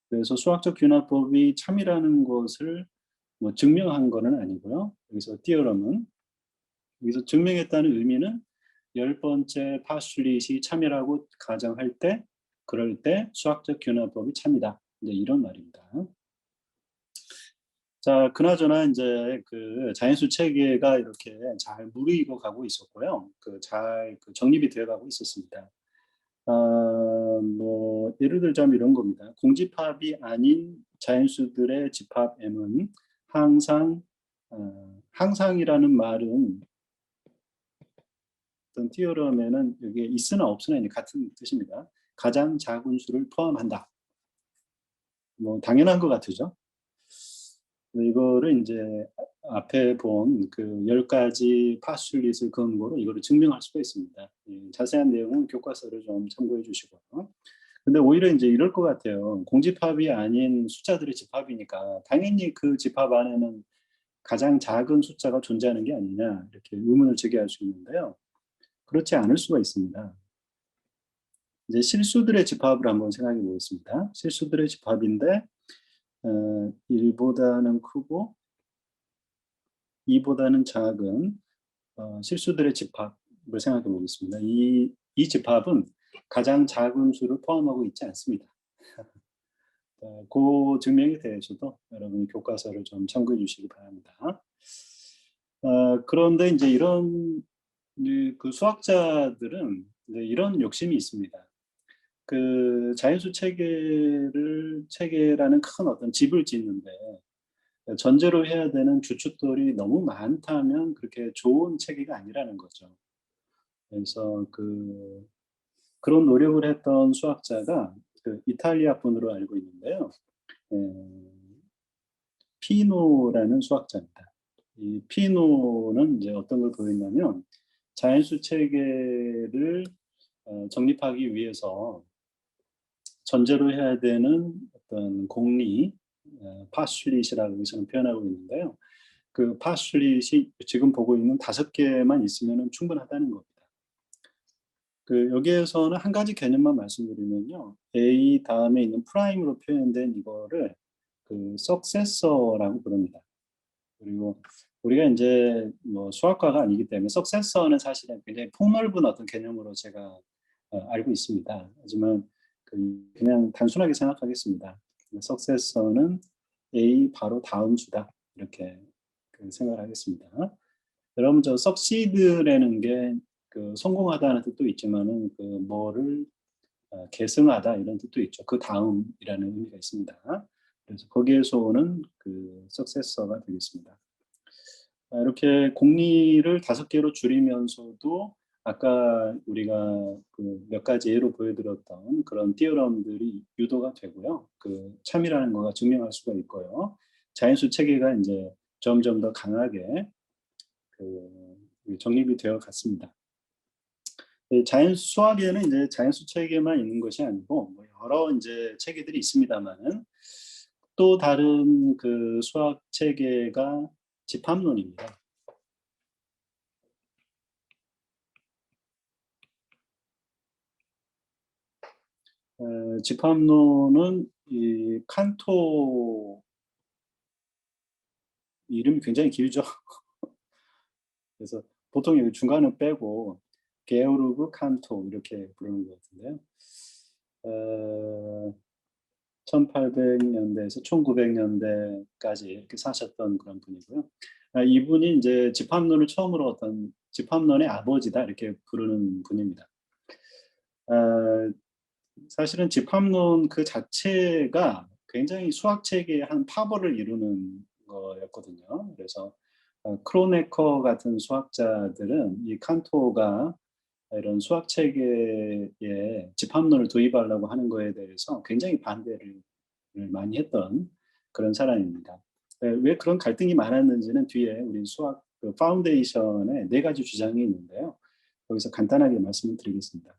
A: 그래서 수학적 귀납법이 참이라는 것을 뭐 증명한 거는 아니고요. 여기서 띠어럼은 여기서 증명했다는 의미는 10번째 파슐릿이 참이라고 가정할 때 그럴 때 수학적 귀납법이 참이다. 이제 이런 말입니다. 자, 그나저나 이제 그 자연수 체계가 이렇게 잘 무르익어 가고 있었고요. 잘 정립이 되어 가고 있었습니다. 뭐 예를 들자면 이런 겁니다. 공집합이 아닌 자연수들의 집합 M은 항상 항상이라는 말은 어떤 띠어럼에는 여기에 있으나 없으나 같은 뜻입니다. 가장 작은 수를 포함한다. 뭐 당연한 것 같으죠. 이거를 이제 앞에 본 그 10가지 파슐릿을 근거로 이거를 증명할 수가 있습니다. 자세한 내용은 교과서를 좀 참고해 주시고요. 근데 오히려 이제 이럴 것 같아요. 공집합이 아닌 숫자들의 집합이니까 당연히 그 집합 안에는 가장 작은 숫자가 존재하는 게 아니냐 이렇게 의문을 제기할 수 있는데요. 그렇지 않을 수가 있습니다. 이제 실수들의 집합을 한번 생각해 보겠습니다. 실수들의 집합인데 1보다는 크고 2보다는 작은 실수들의 집합을 생각해 보겠습니다. 이 집합은 가장 작은 수를 포함하고 있지 않습니다. 그 증명에 대해서도 여러분이 교과서를 좀 참고해 주시기 바랍니다. 그런데 이제 이런 그 수학자들은 이제 이런 욕심이 있습니다. 그 자연수 체계라는 큰 어떤 집을 짓는데 전제로 해야 되는 규칙들이 너무 많다면 그렇게 좋은 체계가 아니라는 거죠. 그래서 그런 노력을 했던 수학자가 그 이탈리아 분으로 알고 있는데요. 피노라는 수학자입니다. 이 피노는 이제 어떤 걸 보였냐면 자연수 체계를 정립하기 위해서 전제로 해야 되는 어떤 공리, 파슐릿이라고 여기서는 표현하고 있는데요. 그 파슐릿이 지금 보고 있는 5개만 있으면 충분하다는 겁니다. 여기에서는 한 가지 개념만 말씀드리면요. A 다음에 있는 프라임으로 표현된 이거를 석세서라고 부릅니다. 그리고 우리가 이제 뭐 수학과가 아니기 때문에 석세서는 사실은 굉장히 폭넓은 어떤 개념으로 제가 알고 있습니다. 하지만 그냥 단순하게 생각하겠습니다. 석세서는 A 바로 다음 수다 이렇게 생각을 하겠습니다. 여러분 저 석시드라는 게 성공하다는 뜻도 있지만은 뭐를 계승하다 이런 뜻도 있죠. 그 다음이라는 의미가 있습니다. 그래서 거기에서 오는 석세서가 되겠습니다. 이렇게 공리를 5개로 줄이면서도 아까 우리가 몇 가지 예로 보여드렸던 그런 티어럼들이 유도가 되고요. 참이라는 거가 증명할 수가 있고요. 자연수 체계가 이제 점점 더 강하게 정립이 되어 갔습니다. 수학에는 이제 자연수 체계만 있는 것이 아니고 뭐 여러 이제 체계들이 있습니다만은 또 다른 수학 체계가 집합론입니다. 집합론은 이 칸토 이름이 굉장히 길죠. 그래서 보통 여기 중간은 빼고 게오르그 칸토 이렇게 부르는 것 같은데요. 1800년대에서 1900년대까지 이렇게 사셨던 그런 분이고요. 이분이 이제 집합론을 처음으로 어떤 집합론의 아버지다 이렇게 부르는 분입니다. 사실은 집합론 그 자체가 굉장히 수학 체계의 한 파벌을 이루는 거였거든요. 그래서 크로네커 같은 수학자들은 이 칸토가 이런 수학 체계에 집합론을 도입하려고 하는 거에 대해서 굉장히 반대를 많이 했던 그런 사람입니다. 왜 그런 갈등이 많았는지는 뒤에 우리 수학 파운데이션에 4가지 주장이 있는데요. 거기서 간단하게 말씀을 드리겠습니다.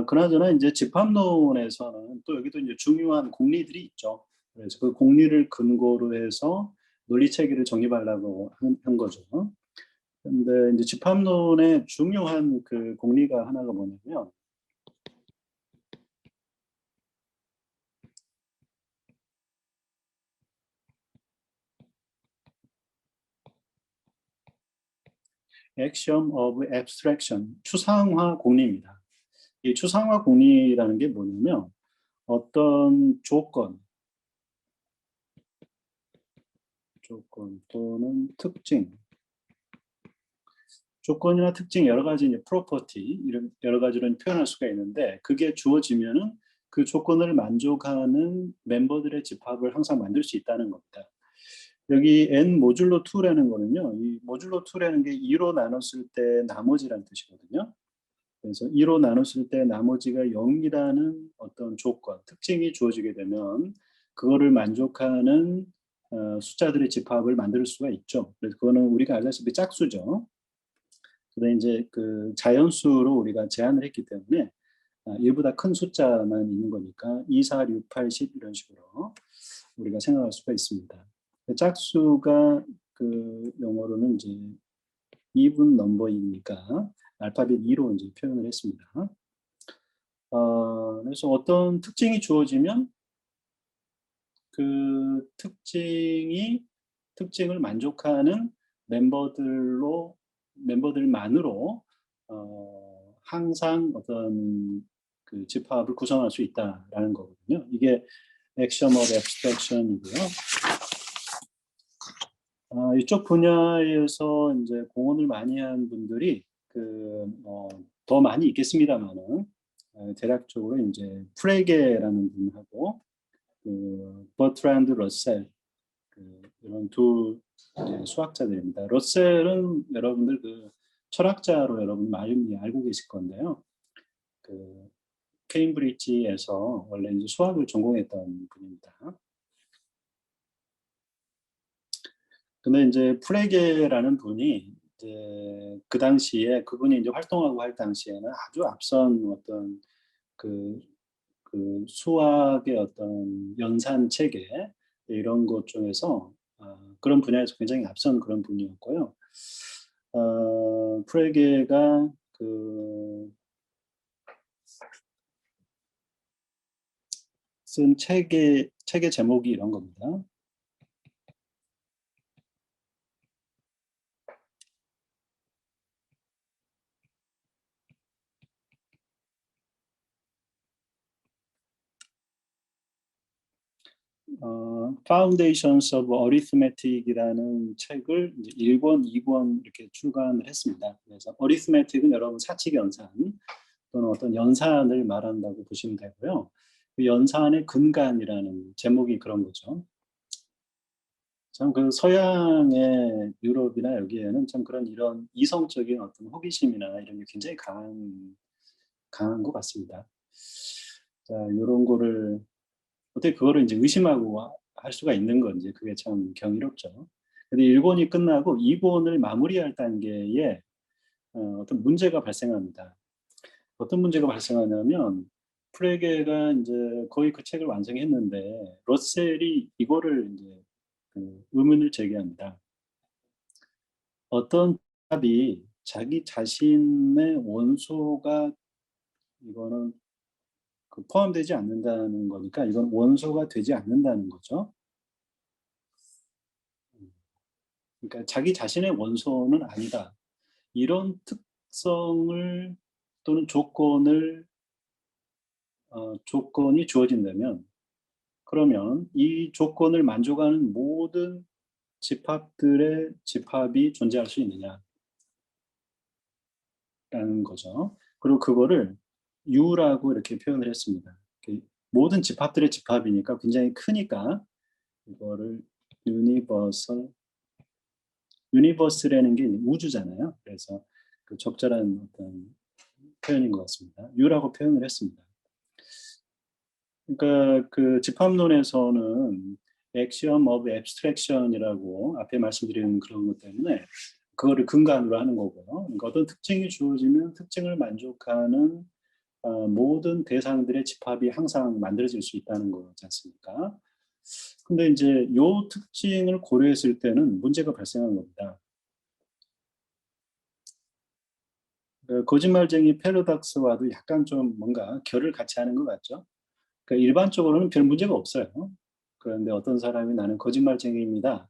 A: 그나저나 이제 집합론에서는 또 여기도 이제 중요한 공리들이 있죠. 그래서 그 공리를 근거로 해서 논리 체계를 정립하려고 한 거죠. 근데 이제 집합론의 중요한 공리가 하나가 뭐냐면 axiom of abstraction, 추상화 공리입니다. 이 추상화 공리라는 게 뭐냐면 어떤 조건 또는 특징, 조건이나 특징 여러 가지 이제 프로퍼티 이런 여러 가지로 표현할 수가 있는데 그게 주어지면은 그 조건을 만족하는 멤버들의 집합을 항상 만들 수 있다는 겁니다. 여기 n 모듈로 2라는 거는요. 이 모듈로 2라는 게 2로 나눴을 때 나머지란 뜻이거든요. 그래서 2로 나눴을 때 나머지가 0이라는 어떤 조건, 특징이 주어지게 되면 그거를 만족하는 숫자들의 집합을 만들 수가 있죠. 그래서 그거는 우리가 알다시피 짝수죠. 그다음에 이제 자연수로 우리가 제한을 했기 때문에 1보다 큰 숫자만 있는 거니까 2, 4, 6, 8, 10 이런 식으로 우리가 생각할 수가 있습니다. 짝수가 영어로는 이제 even number이니까 알파벳 2로 이제 표현을 했습니다. 그래서 어떤 특징이 주어지면 그 특징을 만족하는 멤버들만으로 항상 어떤 그 집합을 구성할 수 있다라는 거거든요. 이게 axiom of abstraction이고요. 이쪽 분야에서 이제 공헌을 많이 한 분들이 더 많이 있겠습니다만은 대략적으로 이제 프레게라는 분하고 그 버트란드 러셀 이런 두 수학자들입니다. 러셀은 여러분들 그 철학자로 여러분 많이 알고 계실 건데요. 그 케임브리지에서 원래 이제 수학을 전공했던 분입니다. 근데 이제 프레게라는 분이 이제 그 당시에 그분이 이제 활동하고 할 당시에는 아주 앞선 어떤 그 수학의 어떤 연산 체계 이런 것 중에서 그런 분야에서 굉장히 앞선 그런 분이었고요. 프레게가 쓴 책의 제목이 이런 겁니다. Foundations of Arithmetic이라는 책을 이제 1권, 2권 이렇게 출간을 했습니다. 그래서 Arithmetic은 여러분 사칙 연산 또는 어떤 연산을 말한다고 보시면 되고요. 그 연산의 근간이라는 제목이 그런 거죠. 참 그 서양의 유럽이나 여기에는 참 그런 이런 이성적인 어떤 호기심이나 이런 게 굉장히 강한 것 같습니다. 자, 요런 거를 어떻게 그거를 이제 의심하고 할 수가 있는 건지 그게 참 경이롭죠. 근데 1권이 끝나고 2권을 마무리할 단계에 어떤 문제가 발생합니다. 어떤 문제가 발생하냐면 프레게가 이제 거의 그 책을 완성했는데 러셀이 이거를 이제 의문을 제기합니다. 어떤 답이 자기 자신의 원소가 이거는 포함되지 않는다는 거니까 이건 원소가 되지 않는다는 거죠. 그러니까 자기 자신의 원소는 아니다. 이런 특성을 또는 조건이 주어진다면 그러면 이 조건을 만족하는 모든 집합들의 집합이 존재할 수 있느냐라는 거죠. 그리고 그거를 U라고 이렇게 표현을 했습니다. 모든 집합들의 집합이니까 굉장히 크니까 이거를 유니버스라는 게 우주잖아요. 그래서 그 적절한 어떤 표현인 것 같습니다. U라고 표현을 했습니다. 그러니까 그 집합론에서는 axiom of abstraction이라고 앞에 말씀드린 그런 것 때문에 그거를 근간으로 하는 거고요. 그러니까 어떤 특징이 주어지면 특징을 만족하는 모든 대상들의 집합이 항상 만들어질 수 있다는 거지 않습니까? 근데 이제 요 특징을 고려했을 때는 문제가 발생한 겁니다. 그 거짓말쟁이 패러독스와도 약간 좀 뭔가 결을 같이 하는 것 같죠? 그러니까 일반적으로는 별 문제가 없어요. 그런데 어떤 사람이 나는 거짓말쟁이입니다.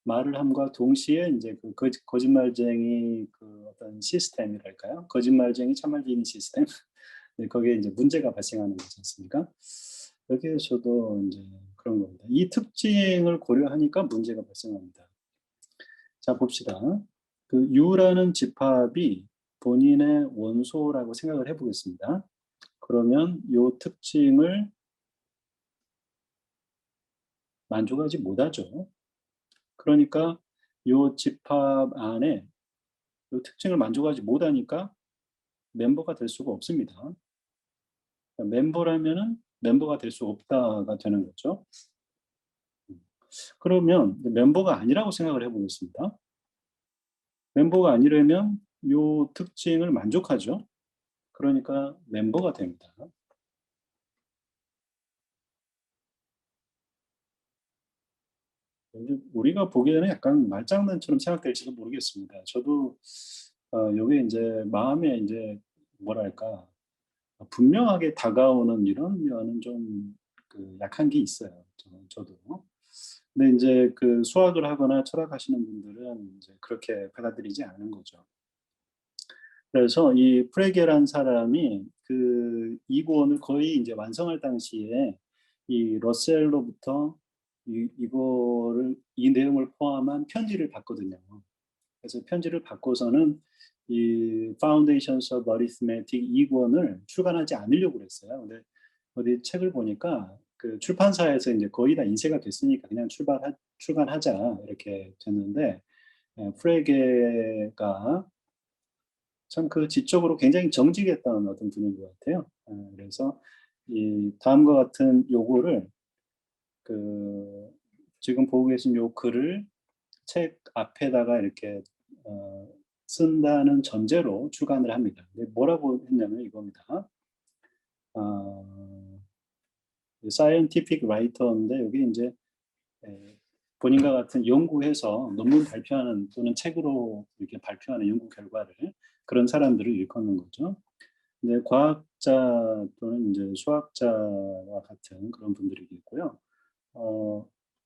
A: 말을 함과 동시에 이제 그 거짓말쟁이 그 어떤 시스템이랄까요? 거짓말쟁이 참말쟁이 시스템. 네, 거기에 이제 문제가 발생하는 거지 않습니까? 여기에서도 이제 그런 겁니다. 이 특징을 고려하니까 문제가 발생합니다. 자, 봅시다. 그 U라는 집합이 본인의 원소라고 생각을 해보겠습니다. 그러면 이 특징을 만족하지 못하죠. 그러니까 이 집합 안에 이 특징을 만족하지 못하니까 멤버가 될 수가 없습니다. 그러니까 멤버라면은 멤버가 될 수 없다가 되는 거죠. 그러면 멤버가 아니라고 생각을 해보겠습니다. 멤버가 아니려면 이 특징을 만족하죠. 그러니까 멤버가 됩니다. 우리가 보기에는 약간 말장난처럼 생각될지도 모르겠습니다. 저도 요게 이제 마음에 이제 뭐랄까 분명하게 다가오는 이런 면은 좀 약한 게 있어요. 저도. 근데 이제 그 수학을 하거나 철학하시는 분들은 이제 그렇게 받아들이지 않는 거죠. 그래서 이 프레게란 사람이 그 이권을 거의 이제 완성할 당시에 이 러셀로부터 이 내용을 포함한 편지를 받거든요. 그래서 편지를 받고서는 이 Foundations of Arithmetic 2권을 출간하지 않으려고 그랬어요. 근데 어디 책을 보니까 그 출판사에서 이제 거의 다 인쇄가 됐으니까 그냥 출간하자 이렇게 됐는데, 프레게가 참 그 지적으로 굉장히 정직했던 어떤 분인 것 같아요. 그래서 이 다음과 같은 요구를, 그 지금 보고 계신 요 글을 책 앞에다가 이렇게 쓴다는 전제로 출간을 합니다. 근데 뭐라고 했냐면 이겁니다. 사이언티픽 라이터인데 여기 이제 본인과 같은 연구해서 논문 발표하는 또는 책으로 이렇게 발표하는 연구 결과를, 그런 사람들을 일컫는 거죠. 근데 과학자 또는 이제 수학자와 같은 그런 분들이겠고요.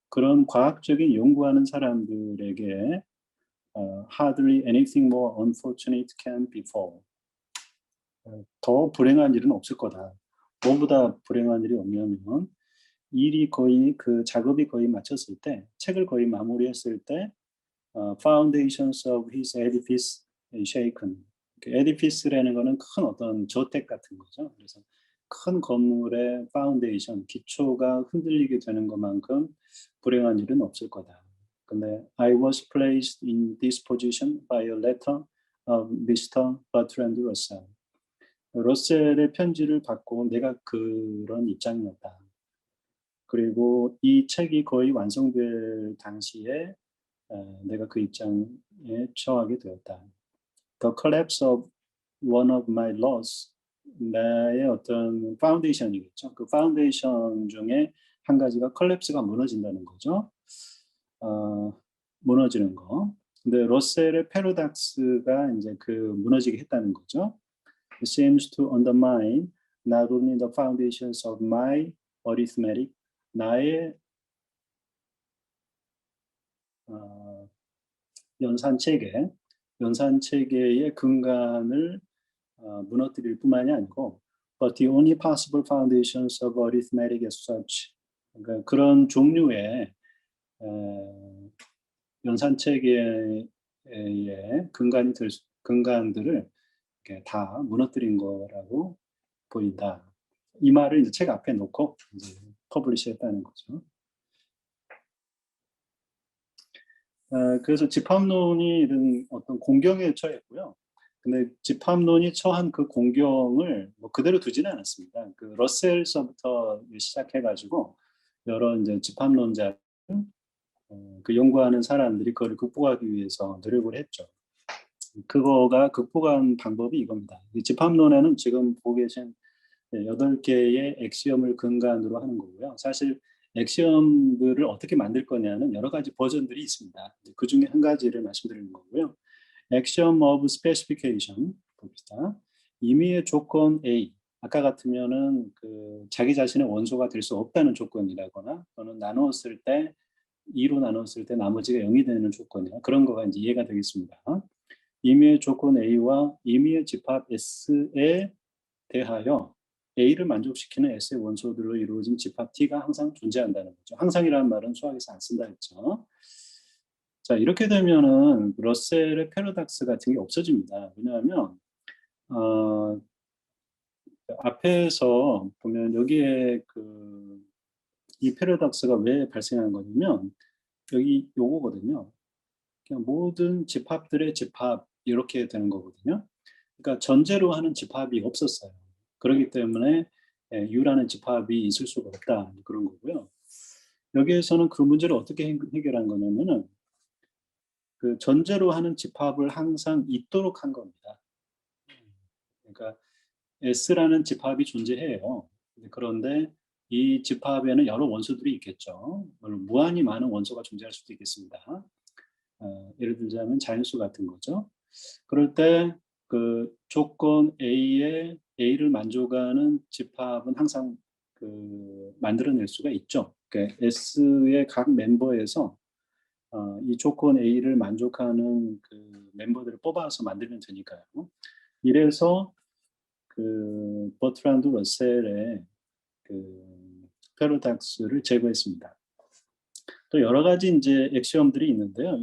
A: 그런 과학적인 연구하는 사람들에게 hardly anything more unfortunate can befall. 더 불행한 일은 없을 거다. 뭐보다 불행한 일이 없냐면 일이 거의 그 작업이 거의 마쳤을 때, 책을 거의 마무리했을 때 foundations of his edifice shaken. 그 edifice라는 거는 큰 어떤 저택 같은 거죠. 그래서 큰 건물의 파운데이션, 기초가 흔들리게 되는 것만큼 불행한 일은 없을 거다. 근데 I was placed in this position by a letter of Mr. Bertrand Russell. 러셀의 편지를 받고 내가 그런 입장이었다. 그리고 이 책이 거의 완성될 당시에 내가 그 입장에 처하게 되었다. The collapse of one of my laws, 나의 어떤 파운데이션이겠죠. 그 파운데이션 중에 한 가지가 컬랩스가 무너진다는 거죠. 무너지는 거. 근데 러셀의 패러독스가 이제 그 무너지게 했다는 거죠. It seems to undermine not only the foundations of my arithmetic, 나의 연산체계의 근간을 무너뜨릴 뿐만이 아니고, but the only possible foundations of arithmetic as such, 그러니까 그런 종류의 연산체계의 근간들을 이렇게 다 무너뜨린 거라고 보인다. 이 말을 이제 책 앞에 놓고 이제 퍼블리시했다는 거죠. 그래서 집합론이 이런 어떤 공경에 처했고요. 근데 집합론이 처한 그 공경을 뭐 그대로 두지는 않았습니다. 그 러셀서부터 시작해가지고 여러 이제 집합론자, 그 연구하는 사람들이 그걸 극복하기 위해서 노력을 했죠. 그거가 극복한 방법이 이겁니다. 이 집합론에는 지금 보고 계신 8개의 엑시엄을 근간으로 하는 거고요. 사실 엑시엄들을 어떻게 만들 거냐는 여러 가지 버전들이 있습니다. 그 중에 한 가지를 말씀드리는 거고요. Axiom of Specification 봅시다. 임의의 조건 A. 아까 같으면은 그 자기 자신의 원소가 될 수 없다는 조건이라거나, 또는 나누었을 때 2로 나눴을 때 나머지가 0이 되는 조건이나 그런 거가 이제 이해가 되겠습니다. 임의의 조건 A와 임의의 집합 S에 대하여 A를 만족시키는 S의 원소들로 이루어진 집합 T가 항상 존재한다는 거죠. 항상이라는 말은 수학에서 안 쓴다 했죠. 자, 이렇게 되면은 러셀의 패러독스 같은 게 없어집니다. 왜냐하면 앞에서 보면 여기에 이 패러독스가 왜 발생한 거냐면 여기 요거거든요. 그냥 모든 집합들의 집합 이렇게 되는 거거든요. 그러니까 전제로 하는 집합이 없었어요. 그렇기 때문에 U라는 집합이 있을 수가 없다, 그런 거고요. 여기에서는 그 문제를 어떻게 해결한 거냐면은 그 전제로 하는 집합을 항상 있도록 한 겁니다. 그러니까 S라는 집합이 존재해요. 그런데 이 집합에는 여러 원소들이 있겠죠. 물론 무한히 많은 원소가 존재할 수도 있겠습니다. 예를 들자면 자연수 같은 거죠. 그럴 때 그 조건 A를 만족하는 집합은 항상 만들어낼 수가 있죠. 그러니까 S의 각 멤버에서 이 조건 A를 만족하는 그 멤버들을 뽑아서 만들면 되니까요. 이래서 그 버트란드 러셀의 그 패러독스를 제거했습니다. 또 여러 가지 이제 엑시엄들이 있는데요.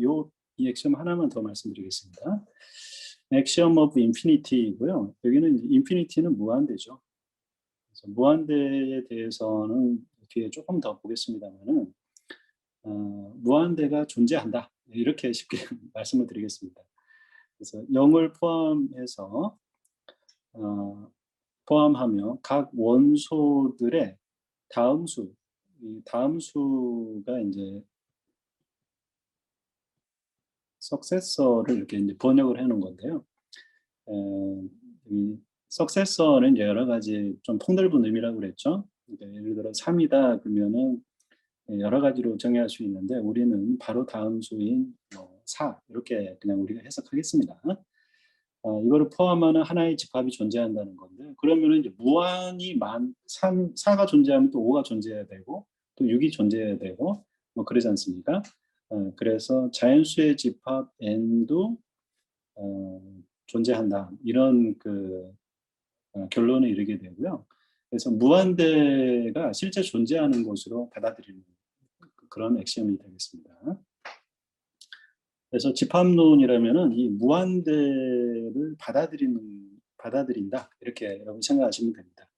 A: 이 엑시엄 하나만 더 말씀드리겠습니다. 엑시엄 오브 인피니티이고요. 여기는 이제 인피니티는 무한대죠. 그래서 무한대에 대해서는 뒤에 조금 더 보겠습니다만은 무한대가 존재한다. 이렇게 쉽게 말씀을 드리겠습니다. 그래서 0을 포함해서 포함하며 각 원소들의 다음수, 이 다음수가 이제 석세서를 이렇게 이제 번역을 해 놓은 건데요. 이 석세서는 여러 가지 좀 폭넓은 의미라고 그랬죠. 그러니까 예를 들어 3이다 그러면은 여러 가지로 정의할 수 있는데 우리는 바로 다음 수인 4 이렇게 그냥 우리가 해석하겠습니다. 이거를 포함하는 하나의 집합이 존재한다는 건데 그러면은 이제 무한히 4가 존재하면 또 5가 존재해야 되고 또 6이 존재해야 되고 뭐 그러지 않습니까? 그래서 자연수의 집합 n도 존재한다 이런 그 결론에 이르게 되고요. 그래서 무한대가 실제 존재하는 것으로 받아들이는 그런 엑시엄이 되겠습니다. 그래서 집합론이라면은 이 무한대를 받아들인다 이렇게 여러분 생각하시면 됩니다.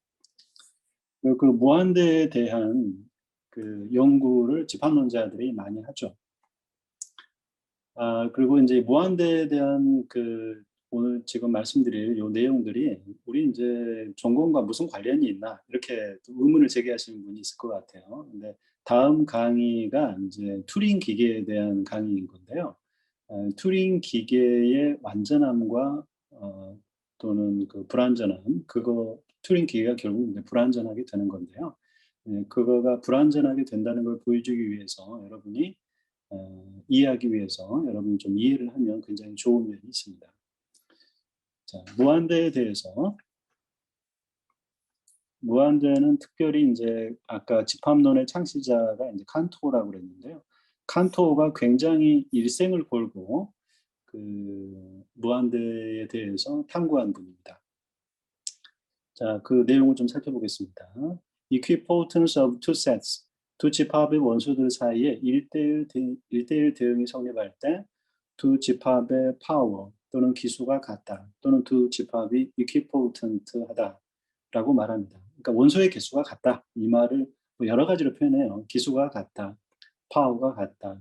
A: 그 무한대에 대한 그 연구를 집합론자들이 많이 하죠. 그리고 이제 무한대에 대한 그 오늘 지금 말씀드릴 요 내용들이 우리 이제 전공과 무슨 관련이 있나 이렇게 의문을 제기하시는 분이 있을 것 같아요. 근데 다음 강의가 이제 튜링 기계에 대한 강의인 건데요. 튜링 기계의 완전함과 또는 그 불완전함, 그거 튜링 기계가 결국 이제 불완전하게 되는 건데요. 그거가 불완전하게 된다는 걸 보여주기 위해서 여러분이 이해하기 위해서 여러분이 좀 이해를 하면 굉장히 좋은 면이 있습니다. 자, 무한대에 대해서 무한대는 특별히 이제 아까 집합론의 창시자가 이제 칸토라고 그랬는데요. 칸토가 굉장히 일생을 걸고 그 무한대에 대해서 탐구한 분입니다. 자, 그 내용을 좀 살펴보겠습니다. Equipotence of two sets. 두 집합의 원소들 사이에 1대1 대응이 성립할 때 두 집합의 파워 또는 기수가 같다. 또는 두 집합이 equipotent하다라고 말합니다. 그러니까 원소의 개수가 같다. 이 말을 뭐 여러 가지로 표현해요. 기수가 같다. 파워가 같다.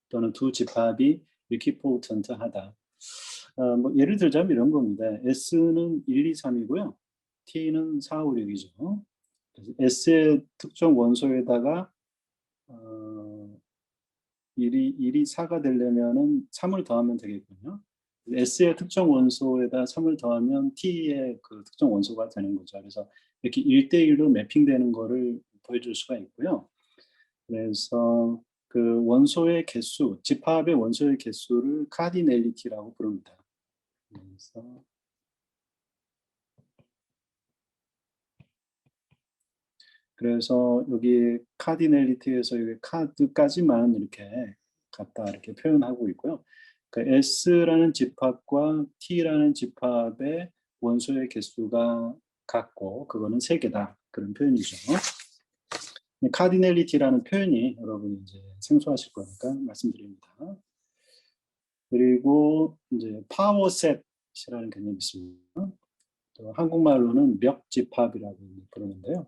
A: 또는 두 집합이 equipotent하다. 뭐 예를 들자면 이런 겁니다. S는 1, 2, 3이고요. T는 4, 5, 6이죠. 그래서 S의 특정 원소에다가 1이 4가 되려면은 3을 더하면 되겠군요. S의 특정 원소에다 3을 더하면 T의 그 특정 원소가 되는 거죠. 그래서 이렇게 1대1로 매핑되는 거를 보여줄 수가 있고요. 그래서 그 원소의 개수, 집합의 원소의 개수를 카디넬리티라고 부릅니다. 그래서 여기 카디넬리티에서 여기 카드까지만 이렇게 갖다 이렇게 표현하고 있고요. 그 S라는 집합과 T라는 집합의 원소의 개수가 같고 그거는 3개다. 그런 표현이죠. 카디넬리티라는 표현이 여러분이 이제 생소하실 거니까 말씀드립니다. 그리고 이제 파워셋이라는 개념이 있습니다. 또 한국말로는 멱집합이라고 부르는데요.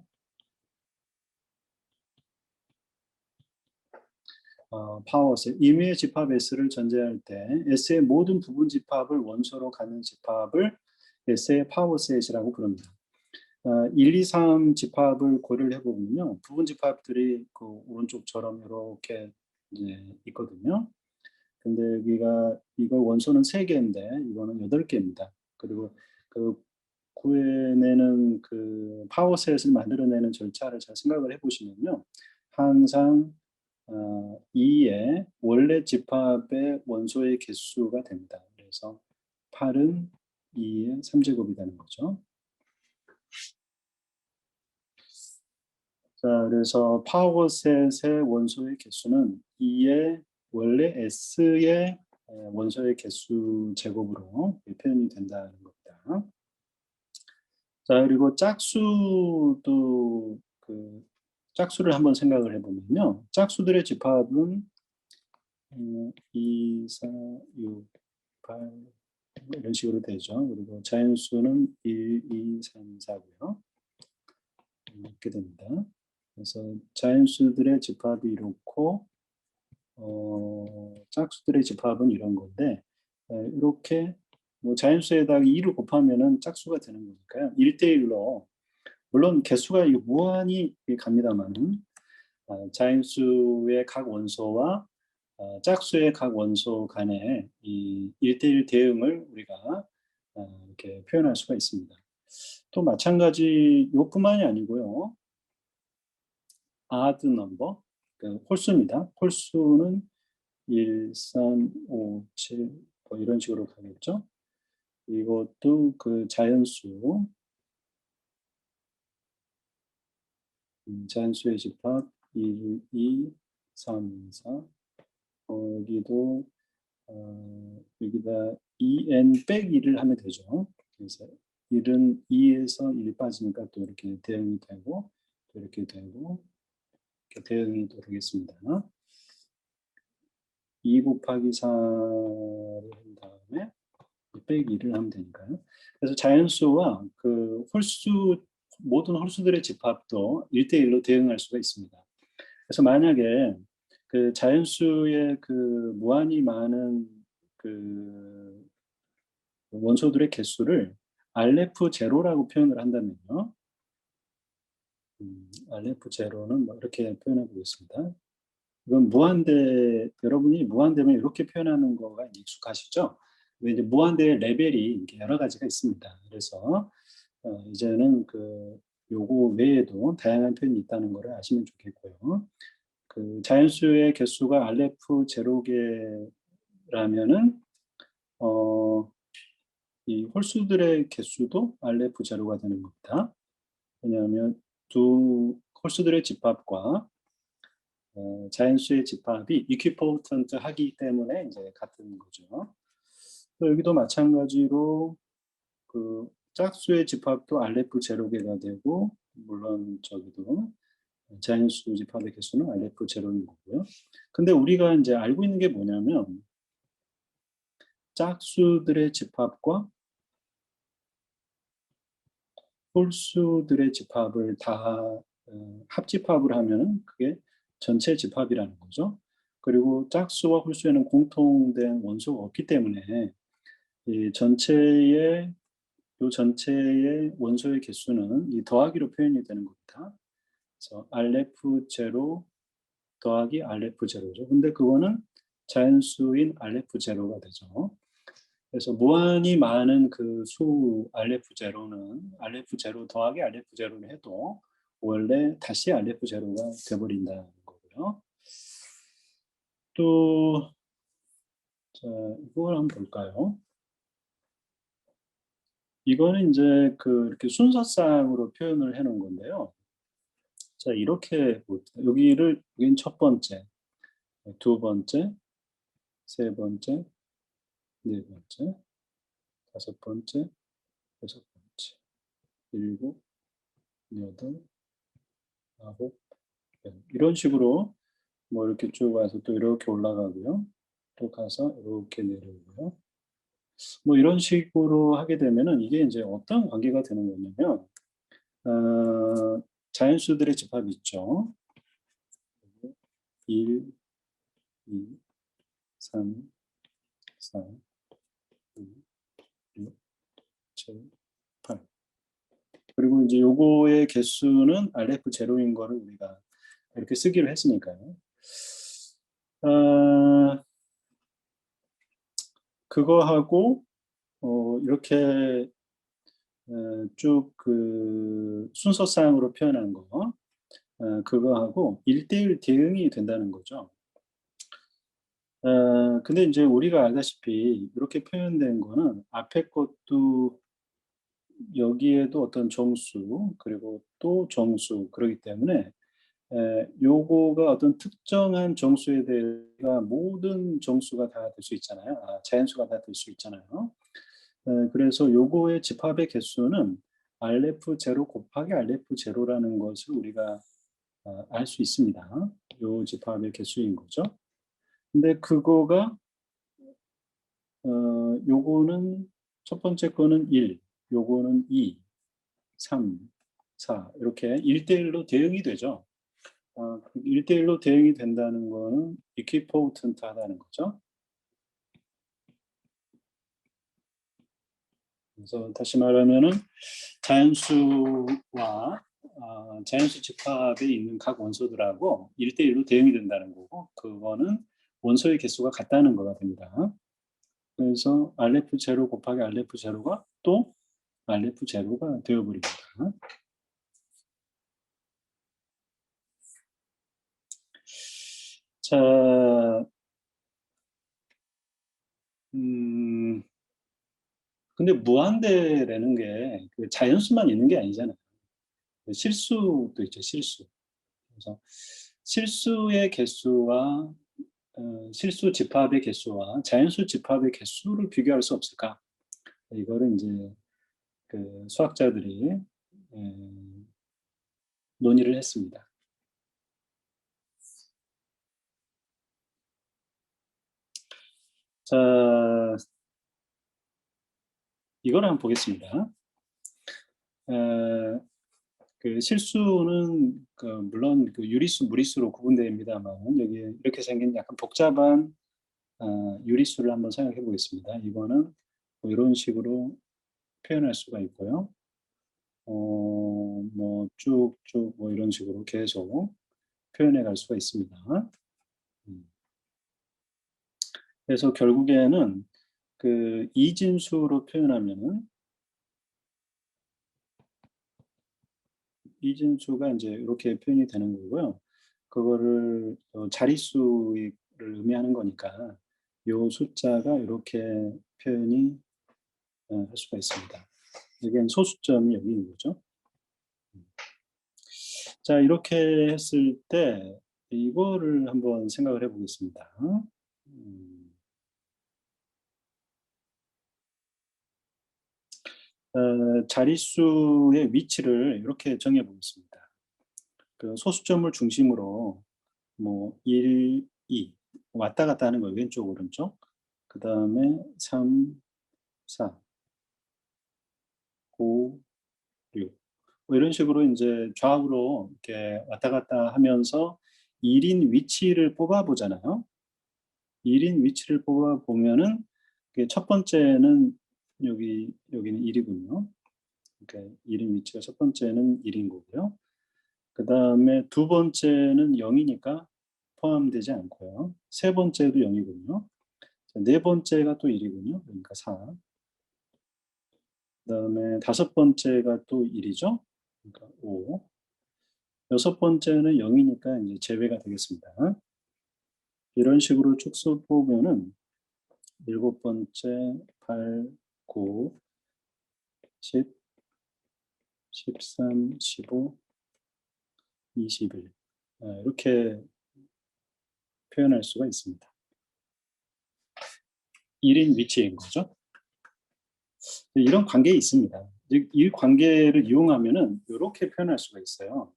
A: 파워셋, 임의의 집합 S를 전제할 때 S의 모든 부분 집합을 원소로 갖는 집합을 S의 파워셋이라고 부릅니다. 1, 2, 3 집합을 고려를 해보면요. 부분 집합들이 그 오른쪽처럼 이렇게 이제 있거든요. 근데 여기가 이거 원소는 3개인데 이거는 8개입니다. 그리고 그 구해내는 그 파워셋을 만들어내는 절차를 잘 생각을 해보시면요. 항상 2의 원래 집합의 원소의 개수가 됩니다. 그래서 8은 2의 3제곱이 되는 거죠. 자, 그래서 파워셋의 원소의 개수는 2의 원래 S의 원소의 개수 제곱으로 표현이 된다는 겁니다. 자, 그리고 짝수도 짝수를 한번 생각을 해보면요. 짝수들의 집합은 2, 4, 6, 8 이런 식으로 되죠. 그리고 자연수는 1, 2, 3, 4고요. 이렇게 됩니다. 그래서 자연수들의 집합이 이렇고 짝수들의 집합은 이런 건데 이렇게 뭐 자연수에다가 2를 곱하면은 짝수가 되는 거니까요. 1대1로 물론 개수가 무한히 갑니다만은 자연수의 각 원소와 짝수의 각 원소 간의 이 1대1 대응을 우리가 이렇게 표현할 수가 있습니다. 또 마찬가지 이것뿐만이 아니고요. odd number, 홀수입니다. 홀수는 1, 3, 5, 7 뭐 이런 식으로 가겠죠. 이것도 자연수, 자연수의 집합 1, 2, 3, 4 여기도 여기다 2n 빼기 1을 하면 되죠. 그래서 1은 2에서 1이 빠지니까 또 이렇게 대응이 되고 또 이렇게 되고 이렇게 대응이 또 되겠습니다. 2 곱하기 4를 한 다음에 빼기 1을 하면 되니까요. 그래서 자연수와 홀수 모든 홀수들의 집합도 1대1로 대응할 수가 있습니다. 그래서 만약에 자연수의 무한히 많은 원소들의 개수를 RF0라고 표현을 한다면요. RF0는 뭐 이렇게 표현해 보겠습니다. 이건 여러분이 무한대면 이렇게 표현하는 거가 익숙하시죠? 이제 무한대의 레벨이 여러 가지가 있습니다. 그래서 이제는 요거 외에도 다양한 표현이 있다는 것을 아시면 좋겠고요. 자연수의 개수가 RF0개라면은 이 홀수들의 개수도 RF0가 되는 겁니다. 왜냐하면 두 홀수들의 집합과 자연수의 집합이 이퀴포턴트 하기 때문에 이제 같은 거죠. 여기도 마찬가지로 짝수의 집합도 RF0개가 되고 물론 저기도 자연수 집합의 개수는 RF0인 거고요. 근데 우리가 이제 알고 있는 게 뭐냐면 짝수들의 집합과 홀수들의 집합을 다 합집합을 하면은 그게 전체 집합이라는 거죠. 그리고 짝수와 홀수에는 공통된 원소가 없기 때문에 이 전체의 원소의 개수는 이 더하기로 표현이 되는 겁니다. 그래서 RF0 더하기 RF0죠. 근데 그거는 자연수인 RF0가 되죠. 그래서 무한히 많은 수 RF0는 RF0 더하기 RF0를 해도 원래 다시 RF0가 돼버린다는 거고요. 또, 자, 이걸 한번 볼까요? 이거는 이제 이렇게 순서상으로 표현을 해 놓은 건데요. 자, 이렇게 여긴 첫 번째, 두 번째, 세 번째, 네 번째, 다섯 번째, 여섯 번째, 일곱, 여덟, 아홉, 이런 식으로 뭐 이렇게 쭉 와서 또 이렇게 올라가고요. 또 가서 이렇게 내려오고요. 뭐 이런 식으로 하게 되면은 이게 이제 어떤 관계가 되는 거냐면 자연수들의 집합이 있죠. 1, 2, 3, 4, 5, 6, 7, 8. 그리고 이제 요거의 개수는 RF0인 거를 우리가 이렇게 쓰기로 했으니까요. 그거하고 이렇게 쭉 순서상으로 표현한 거 그거하고 1대1 대응이 된다는 거죠. 근데 이제 우리가 알다시피 이렇게 표현된 거는 앞에 것도 여기에도 어떤 정수 그리고 또 정수 그러기 때문에 요거가 어떤 특정한 정수에 대해서 모든 정수가 다 될 수 있잖아요. 자연수가 다 될 수 있잖아요. 그래서 요거의 집합의 개수는 RF0 곱하기 RF0라는 것을 우리가 알 수 있습니다. 요 집합의 개수인 거죠. 근데 그거가 요거는 첫 번째 거는 1, 요거는 2, 3, 4 이렇게 1대1로 대응이 되죠. 1대1로 대응이 된다는 거는 이퀴포턴트하다는 거죠. 그래서 다시 말하면은 자연수와 자연수 집합에 있는 각 원소들하고 1대1로 대응이 된다는 거고, 그거는 원소의 개수가 같다는 거가 됩니다. 그래서 RF0 곱하기 RF0가 또 RF0가 되어버립니다. 자, 근데 무한대라는 게 그 자연수만 있는 게 아니잖아요. 실수도 있죠, 실수. 그래서 실수의 개수와 실수 집합의 개수와 자연수 집합의 개수를 비교할 수 없을까? 이거를 이제 그 수학자들이 논의를 했습니다. 자, 이걸 한번 보겠습니다. 그 실수는 물론 그 유리수, 무리수로 구분됩니다만, 여기 이렇게 생긴 약간 복잡한 유리수를 한번 생각해 보겠습니다. 이거는 뭐 이런 식으로 표현할 수가 있고요. 뭐 쭉쭉 뭐 이런 식으로 계속 표현해 갈 수가 있습니다. 음. 그래서 결국에는 그 이진수로 표현하면은 이진수가 이제 이렇게 표현이 되는 거고요. 그거를 자릿수를 의미하는 거니까 요 숫자가 이렇게 표현이 할 수가 있습니다. 이게 소수점이 여기 있는 거죠. 자, 이렇게 했을 때 이거를 한번 생각을 해 보겠습니다. 음. 자릿수의 위치를 이렇게 정해 보겠습니다. 그 소수점을 중심으로 뭐 1, 2 왔다 갔다 하는 거예요. 왼쪽 오른쪽. 그다음에 3, 4, 5, 6 뭐 이런 식으로 인제 좌우로 이렇게 왔다 갔다 하면서 1 인 위치를 뽑아 보잖아요. 1 인 위치를 뽑아 보면은 그게 첫 번째는 여기는 1 이군요. 그러니까 1 인 위치가 첫 번째는 1인 거고요. 그다음에 두 번째는 0 이니까 포함되지 않고요. 세 번째도 0 이군요. 자, 네 번째가 또 1 이군요. 그러니까 4. 그다음에 다섯 번째가 또 1 이죠. 그러니까 5. 여섯 번째는 0 이니까 인제 제외가 되겠습니다. 이런 식으로 쭉 써 보면은 일곱 번째, 8, 9, 10, 13, 15, 21 이렇게 표현할 수가 있습니다. 1인 위치인 거죠. 이런 관계에 있습니다. 이 관계를 이용하면은 요렇게 표현할 수가 있어요.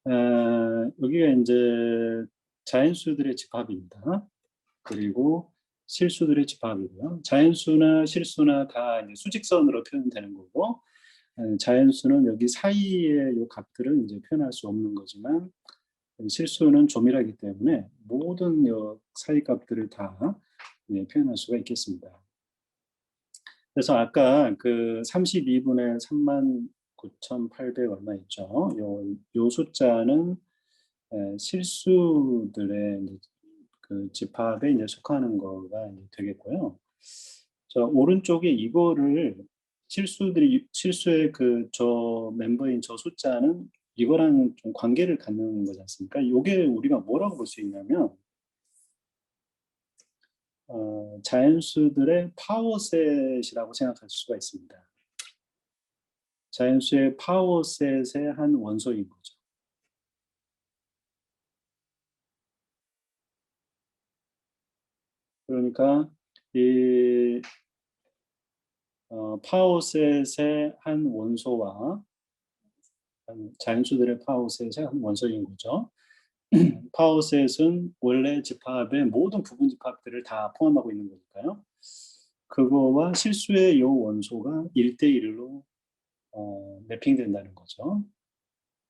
A: 여기가 인제 자연수들의 집합입니다. 그리고 실수들의 집합이고요. 자연수나 실수나 다 이제 수직선으로 표현되는 거고, 자연수는 여기 사이의 요 값들을 인제 표현할 수 없는 거지만, 실수는 조밀하기 때문에 모든 요 사이 값들을 다 표현할 수가 있겠습니다. 그래서 아까 그 32분의 39,800 얼마 있죠? 요 숫자는 실수들의 이제 그 집합에 이제 속하는 거가 이제 되겠고요. 저 오른쪽에 이거를 실수의 그 저 멤버인 저 숫자는 이거랑 좀 관계를 갖는 거지 않습니까? 요게 우리가 뭐라고 볼 수 있냐면 자연수들의 파워셋이라고 생각할 수가 있습니다. 자연수의 파워셋의 한 원소인 거죠. 그러니까 이 파워셋의 한 원소와 자연수들의 파워셋의 한 원소인 거죠. 파워셋은 원래 집합의 모든 부분 집합들을 다 포함하고 있는 거니까요. 그거와 실수의 요 원소가 1대1로 매핑된다는 거죠.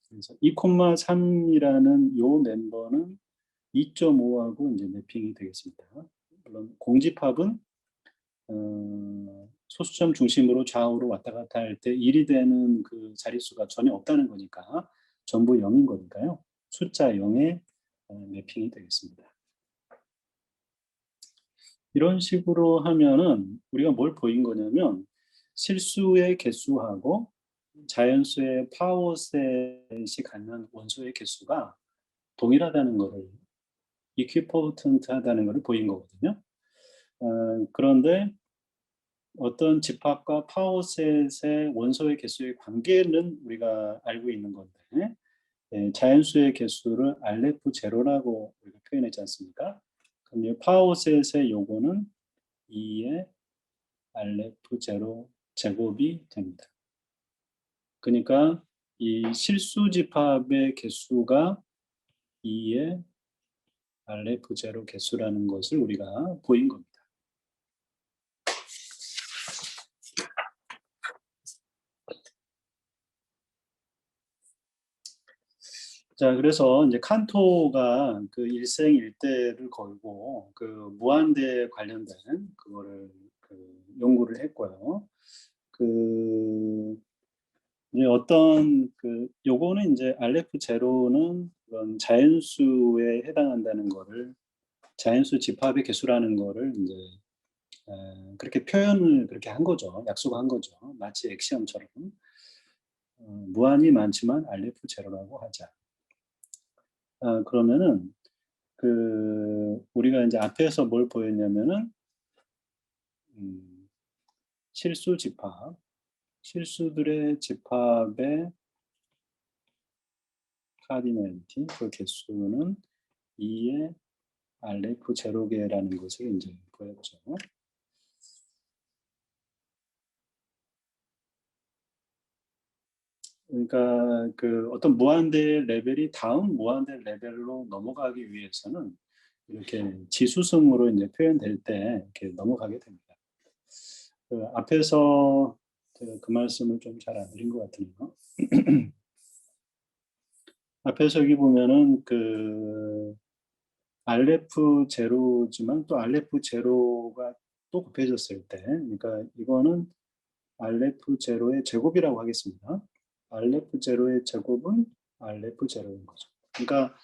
A: 그래서 2,3이라는 요 멤버는 2.5하고 이제 매핑이 되겠습니다. 물론 공집합은 소수점 중심으로 좌우로 왔다 갔다 할 때 1이 되는 그 자릿수가 전혀 없다는 거니까 전부 0인 거니까요. 숫자 0에 매핑이 되겠습니다. 이런 식으로 하면은 우리가 뭘 보인 거냐면 실수의 개수하고 자연수의 파워셋이 갖는 원소의 개수가 동일하다는 거를 equivalent하다는 것을 보인 거거든요. 그런데 어떤 집합과 파워셋의 원소의 개수의 관계는 우리가 알고 있는 건데 자연수의 개수를 알레프 제로라고 우리가 표현했지 않습니까? 그럼 이 파워셋의 요거는 2의 알레프 제로 제곱이 됩니다. 그러니까 이 실수 집합의 개수가 2의 알레프 제로 개수라는 것을 우리가 보인 겁니다. 자, 그래서 이제 칸토가 그 일생일대를 걸고 그 무한대에 관련된 그거를 그 연구를 했고요. 그 이제 어떤 그 요거는 이제 알레프 제로는 그런 자연수에 해당한다는 거를 자연수 집합의 개수라는 거를 이제 그렇게 표현을 그렇게 한 거죠. 약속한 거죠. 마치 엑시엄처럼 무한히 많지만 알레프 제로라고 하자. 그러면은 우리가 이제 앞에서 뭘 보였냐면은 실수 집합, 실수들의 집합의 카디널리티, 그 개수는 2의 알레프 제로개라는 것을 이제 보였죠. 그러니까 그 어떤 무한대의 레벨이 다음 무한대 레벨로 넘어가기 위해서는 이렇게 지수성으로 이제 표현될 때 이렇게 넘어가게 됩니다. 그 앞에서 제가 그 말씀을 좀 잘 안 드린 것 같으네요. 앞에서 여기 보면은 그 알레프 제로지만 또 알레프 제로가 또 곱해졌을 때, 그러니까 이거는 알레프 제로의 제곱이라고 하겠습니다. 알레프 제로의 제곱은 알레프 제로인 거죠. 그러니까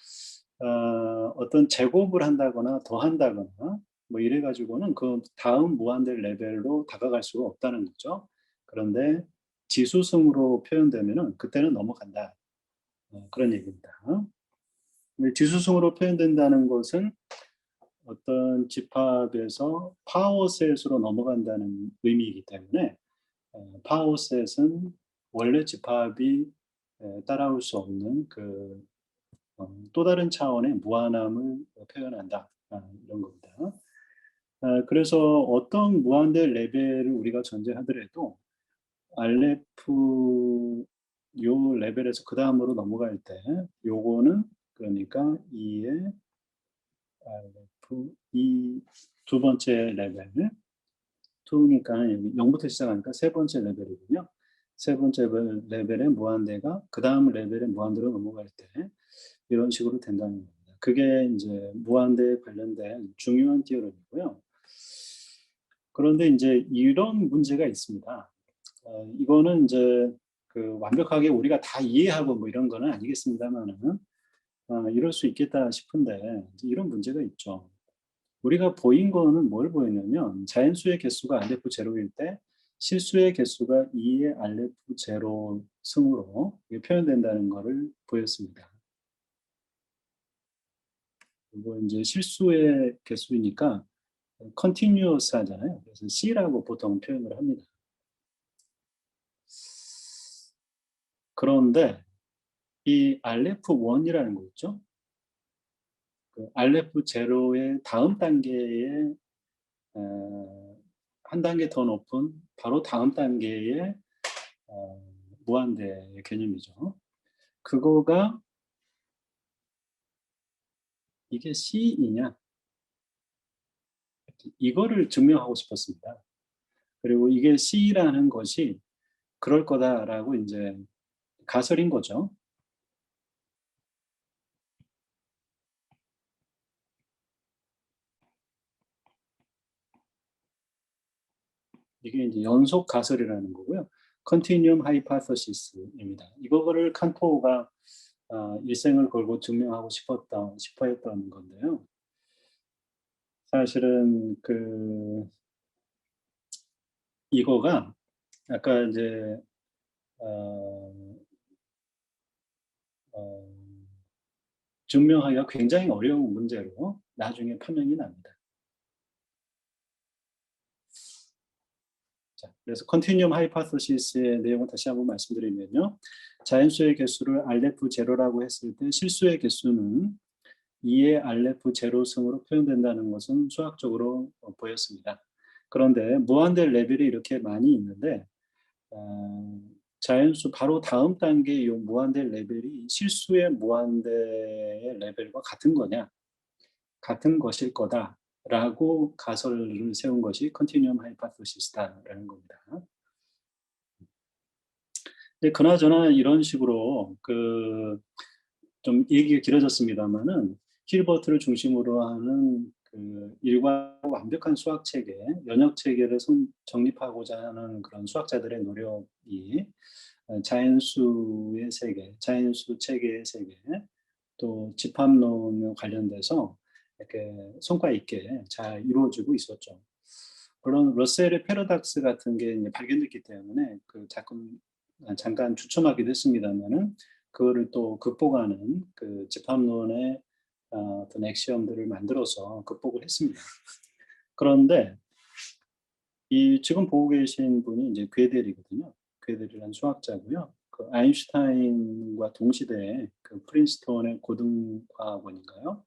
A: 어떤 제곱을 한다거나 더한다거나 뭐 이래 가지고는 그 다음 무한대 레벨로 다가갈 수가 없다는 거죠. 그런데 지수성으로 표현되면은 그때는 넘어간다. 그런 얘기입니다. 지수성으로 표현된다는 것은 어떤 집합에서 파워셋으로 넘어간다는 의미이기 때문에 파워셋은 원래 집합이 따라올 수 없는 또 다른 차원의 무한함을 표현한다. 이런 겁니다. 그래서 어떤 무한대 레벨을 우리가 전제하더라도 알레프 요 레벨에서 그 다음으로 넘어갈 때 요거는 그러니까 2의 알레프 이 두 번째 레벨 2니까 여기 0부터 시작하니까 세 번째 레벨이군요. 세 번째 레벨의 무한대가 그 다음 레벨의 무한대로 넘어갈 때 이런 식으로 된다는 겁니다. 그게 이제 무한대에 관련된 중요한 티어럼이고요. 그런데 이제 이런 문제가 있습니다. 이거는 이제 그 완벽하게 우리가 다 이해하고 뭐 이런 거는 아니겠습니다만은 이럴 수 있겠다 싶은데 이런 문제가 있죠. 우리가 보인 거는 뭘 보였냐면 자연수의 개수가 알레프 제로일 때 실수의 개수가 2의 알레프 제로 승으로 표현된다는 것을 보였습니다. 그리고 이제 실수의 개수이니까 컨티뉴어스 하잖아요. 그래서 C라고 보통 표현을 합니다. 그런데 이 알레프 1이라는 거 있죠? 그 알레프 제로의 다음 단계에 한 단계 더 높은 바로 다음 단계의 무한대의 개념이죠. 그거가 이게 C이냐? 이거를 증명하고 싶었습니다. 그리고 이게 C라는 것이 그럴 거다라고 이제 가설인 거죠. 이게 이제 연속 가설이라는 거고요. Continuum Hypothesis입니다. 이거를 칸토가 일생을 걸고 증명하고 싶어 했던 건데요. 사실은 이거가 아까 이제 어, 어, 증명하기가 굉장히 어려운 문제로 나중에 판명이 납니다. 자, 그래서 컨티뉴엄 하이파토시스의 내용을 다시 한번 말씀드리면요. 자연수의 개수를 알레프 제로라고 했을 때 실수의 개수는 2의 알레프 제로승으로 표현된다는 것은 수학적으로 보였습니다. 그런데 무한대 레벨이 이렇게 많이 있는데 자연수 바로 다음 단계의 이 무한대 레벨이 실수의 무한대의 레벨과 같은 거냐? 같은 것일 거다라고 가설을 세운 것이 컨티뉴엄 하이파토시스다라는 겁니다. 근데 그나저나 이런 식으로 좀 얘기가 길어졌습니다만은 힐버트를 중심으로 하는 일관 완벽한 수학 체계, 연역 체계를 정립하고자 하는 그런 수학자들의 노력이 자연수의 세계, 자연수 체계의 세계, 또 집합론에 관련돼서 이렇게 성과 있게 잘 이루어지고 있었죠. 물론 러셀의 패러닥스 같은 게 이제 발견됐기 때문에 잠깐 주춤하기도 했습니다만은 그거를 또 극복하는 집합론의 어떤 엑시엄들을 만들어서 극복을 했습니다. 그런데 이 지금 보고 계신 분이 이제 괴델이거든요. 괴델이라는 수학자고요. 아인슈타인과 동시대에 프린스턴의 고등과학원인가요?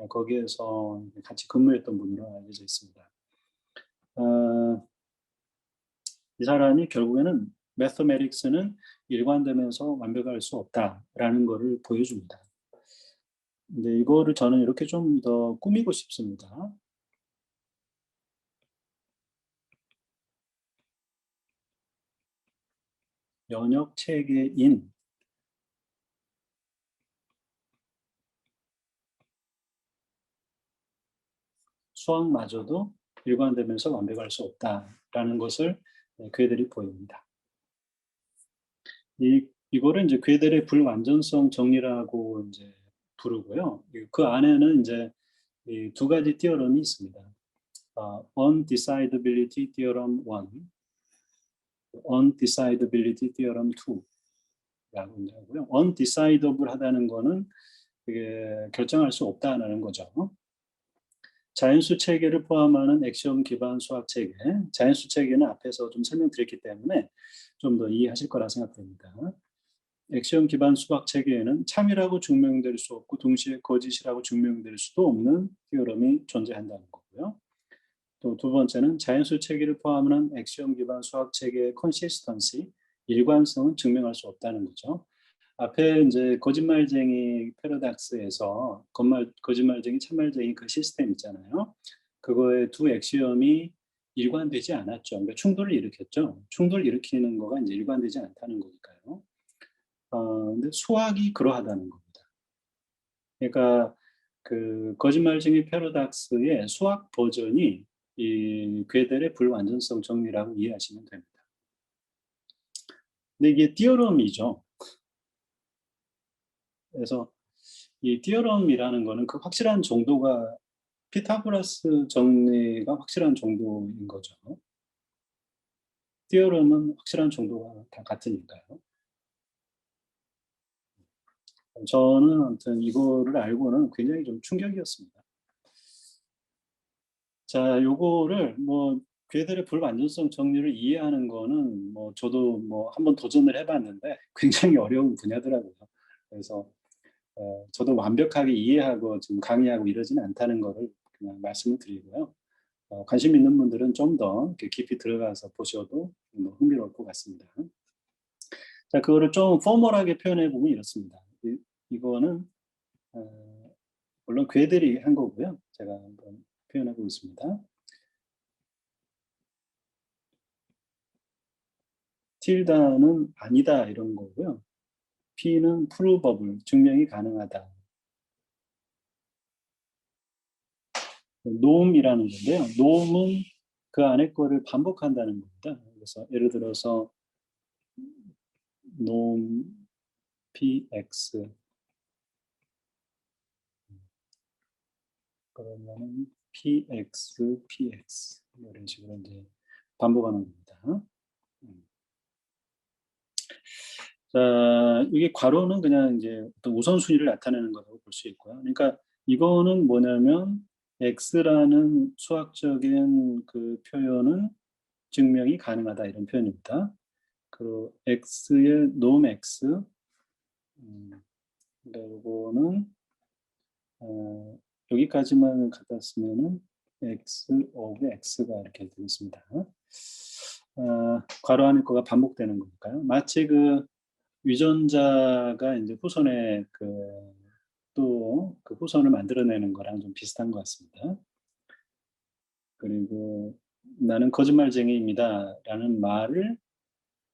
A: 거기에서 같이 근무했던 분으로 알려져 있습니다. 이 사람이 결국에는 매서메틱스는 일관되면서 완벽할 수 없다라는 것을 보여줍니다. 근데 이거를 저는 이렇게 좀 더 꾸미고 싶습니다. 연역 체계인 수학마저도 일관되면서 완벽할 수 없다라는 것을 그들이 보입니다. 이거를 이제 그들의 불완전성 정리라고 이제 부르고요. 그 안에는 이제 이 두 가지 티어럼이 있습니다. undecidability theorem 1, undecidability theorem 2라고 이제 하고요. undecidable 하다는 거는 그게 결정할 수 없다는 거죠. 자연수 체계를 포함하는 엑시엄 기반 수학 체계, 자연수 체계는 앞에서 좀 설명드렸기 때문에 좀 더 이해하실 거라 생각됩니다. 엑시엄 기반 수학 체계에는 참이라고 증명될 수 없고 동시에 거짓이라고 증명될 수도 없는 티어럼이 존재한다는 거고요. 또 두 번째는 자연수 체계를 포함하는 엑시엄 기반 수학 체계의 컨시스턴시, 일관성은 증명할 수 없다는 거죠. 앞에 이제 거짓말쟁이 패러닥스에서 거짓말쟁이, 참말쟁이 그 시스템 있잖아요. 그거의 두 엑시엄이 일관되지 않았죠. 그러니까 충돌을 일으켰죠. 충돌을 일으키는 거가 이제 일관되지 않다는 거니까요. 근데 수학이 그러하다는 겁니다. 그러니까 거짓말쟁이 패러닥스의 수학 버전이 이 괴델의 불완전성 정리라고 이해하시면 됩니다. 근데 이게 띠어럼이죠. 그래서 이 띠어럼이라는 거는 그 확실한 정도가 피타고라스 정리가 확실한 정도인 거죠. 띠어럼은 확실한 정도가 다 같으니까요. 저는 아무튼 이거를 알고는 굉장히 좀 충격이었습니다. 자, 요거를 뭐 괴델의 불완전성 정리를 이해하는 거는 뭐 저도 뭐 한번 도전을 해봤는데 굉장히 어려운 분야더라고요. 그래서 저도 완벽하게 이해하고 지금 강의하고 이러지는 않다는 거를 그냥 말씀을 드리고요. 관심 있는 분들은 좀 더 깊이 들어가서 보셔도 뭐 흥미로울 것 같습니다. 자, 그거를 좀 포멀하게 표현해 보면 이렇습니다. 이거는 물론 괴들이 한 거고요. 제가 한번 표현해 보겠습니다. 틸다는 아니다 이런 거고요. P는 provable, 증명이 가능하다. 놈이라는 건데요. 놈은 그 안에 거를 반복한다는 겁니다. 그래서 예를 들어서 놈 px 그러면은 px 이런 식으로 이제 반복하는 겁니다. 자, 이게 괄호는 그냥 이제 어떤 우선순위를 나타내는 거라고 볼 수 있고요. 그러니까 이거는 뭐냐면 x라는 수학적인 그 표현은 증명이 가능하다 이런 표현입니다. 그리고 x의 놈 x 그리고는 여기까지만 갖다 쓰면은 x of x가 이렇게 되겠습니다. 괄호 안에 거가 반복되는 거니까요. 마치 그 유전자가 이제 후손의 또 그 후손을 만들어내는 거랑 좀 비슷한 것 같습니다. 그리고 나는 거짓말쟁이입니다라는 말을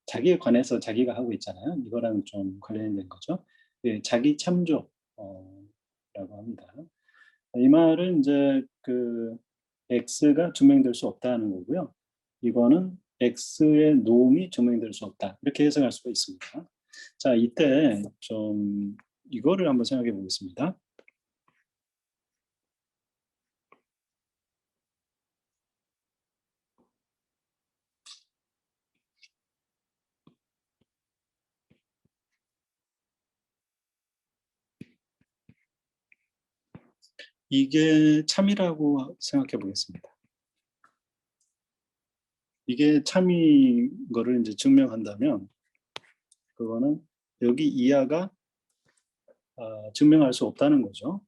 A: 자기에 관해서 자기가 하고 있잖아요. 이거랑 좀 관련된 거죠. 예, 자기 참조 라고 합니다. 이 말은 이제 그 x가 증명될 수 없다는 거고요. 이거는 x의 놈이 증명될 수 없다. 이렇게 해석할 수가 있습니다. 자, 이때 좀 이거를 한번 생각해 보겠습니다. 이게 참이라고 생각해 보겠습니다. 이게 참인 거를 이제 증명한다면 그거는 여기 이하가 증명할 수 없다는 거죠.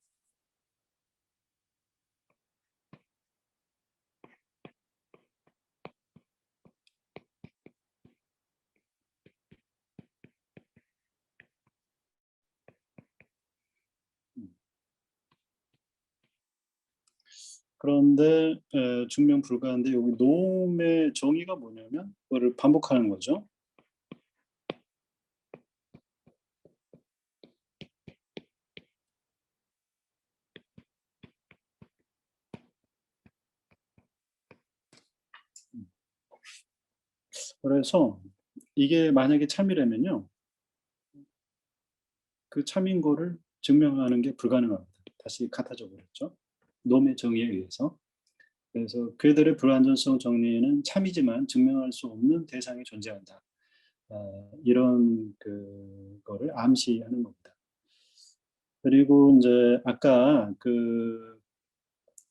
A: 그런데 증명 불가한데 여기 놈의 정의가 뭐냐면 그거를 반복하는 거죠. 그래서 이게 만약에 참이라면요. 그 참인 거를 증명하는 게 불가능합니다. 다시 갖다줘 버렸죠. 놈의 정의에 의해서. 그래서 그들의 불완전성 정리는 참이지만 증명할 수 없는 대상이 존재한다. 이런 그거를 암시하는 겁니다. 그리고 이제 아까 그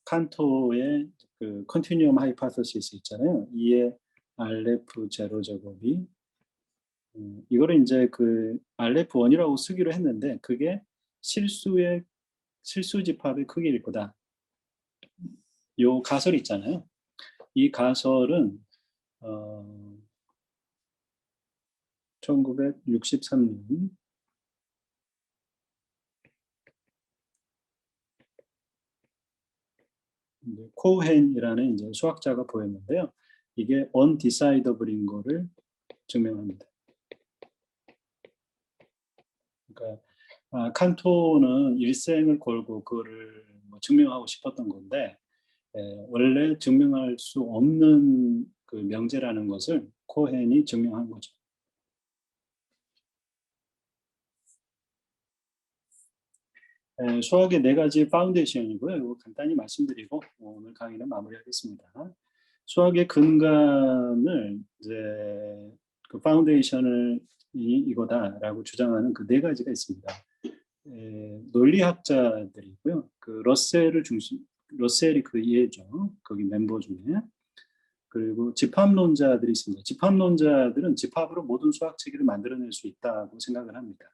A: 칸토의 그 컨티뉴엄 하이파서시스 있잖아요. 2의 RF 제로 제곱이 이거를 이제 그 RF1이라고 쓰기로 했는데 그게 실수의 실수 집합의 크기일 거다. 요 가설 있잖아요. 이 가설은 1963년 코헨이라는 이제 수학자가 보였는데요. 이게 undecidable인 거를 증명합니다. 그러니까 칸토는 일생을 걸고 그거를 뭐 증명하고 싶었던 건데 원래 증명할 수 없는 그 명제라는 것을 코헨이 증명한 거죠. 수학의 네 가지 파운데이션이고요. 이거 간단히 말씀드리고 오늘 강의는 마무리하겠습니다. 수학의 근간을 이제 그 파운데이션을 이거다라고 주장하는 그 네 가지가 있습니다. 논리학자들이고요. 그 러셀이 그 이해죠. 거기 멤버 중에. 그리고 집합론자들이 있습니다. 집합론자들은 집합으로 모든 수학 체계를 만들어낼 수 있다고 생각을 합니다.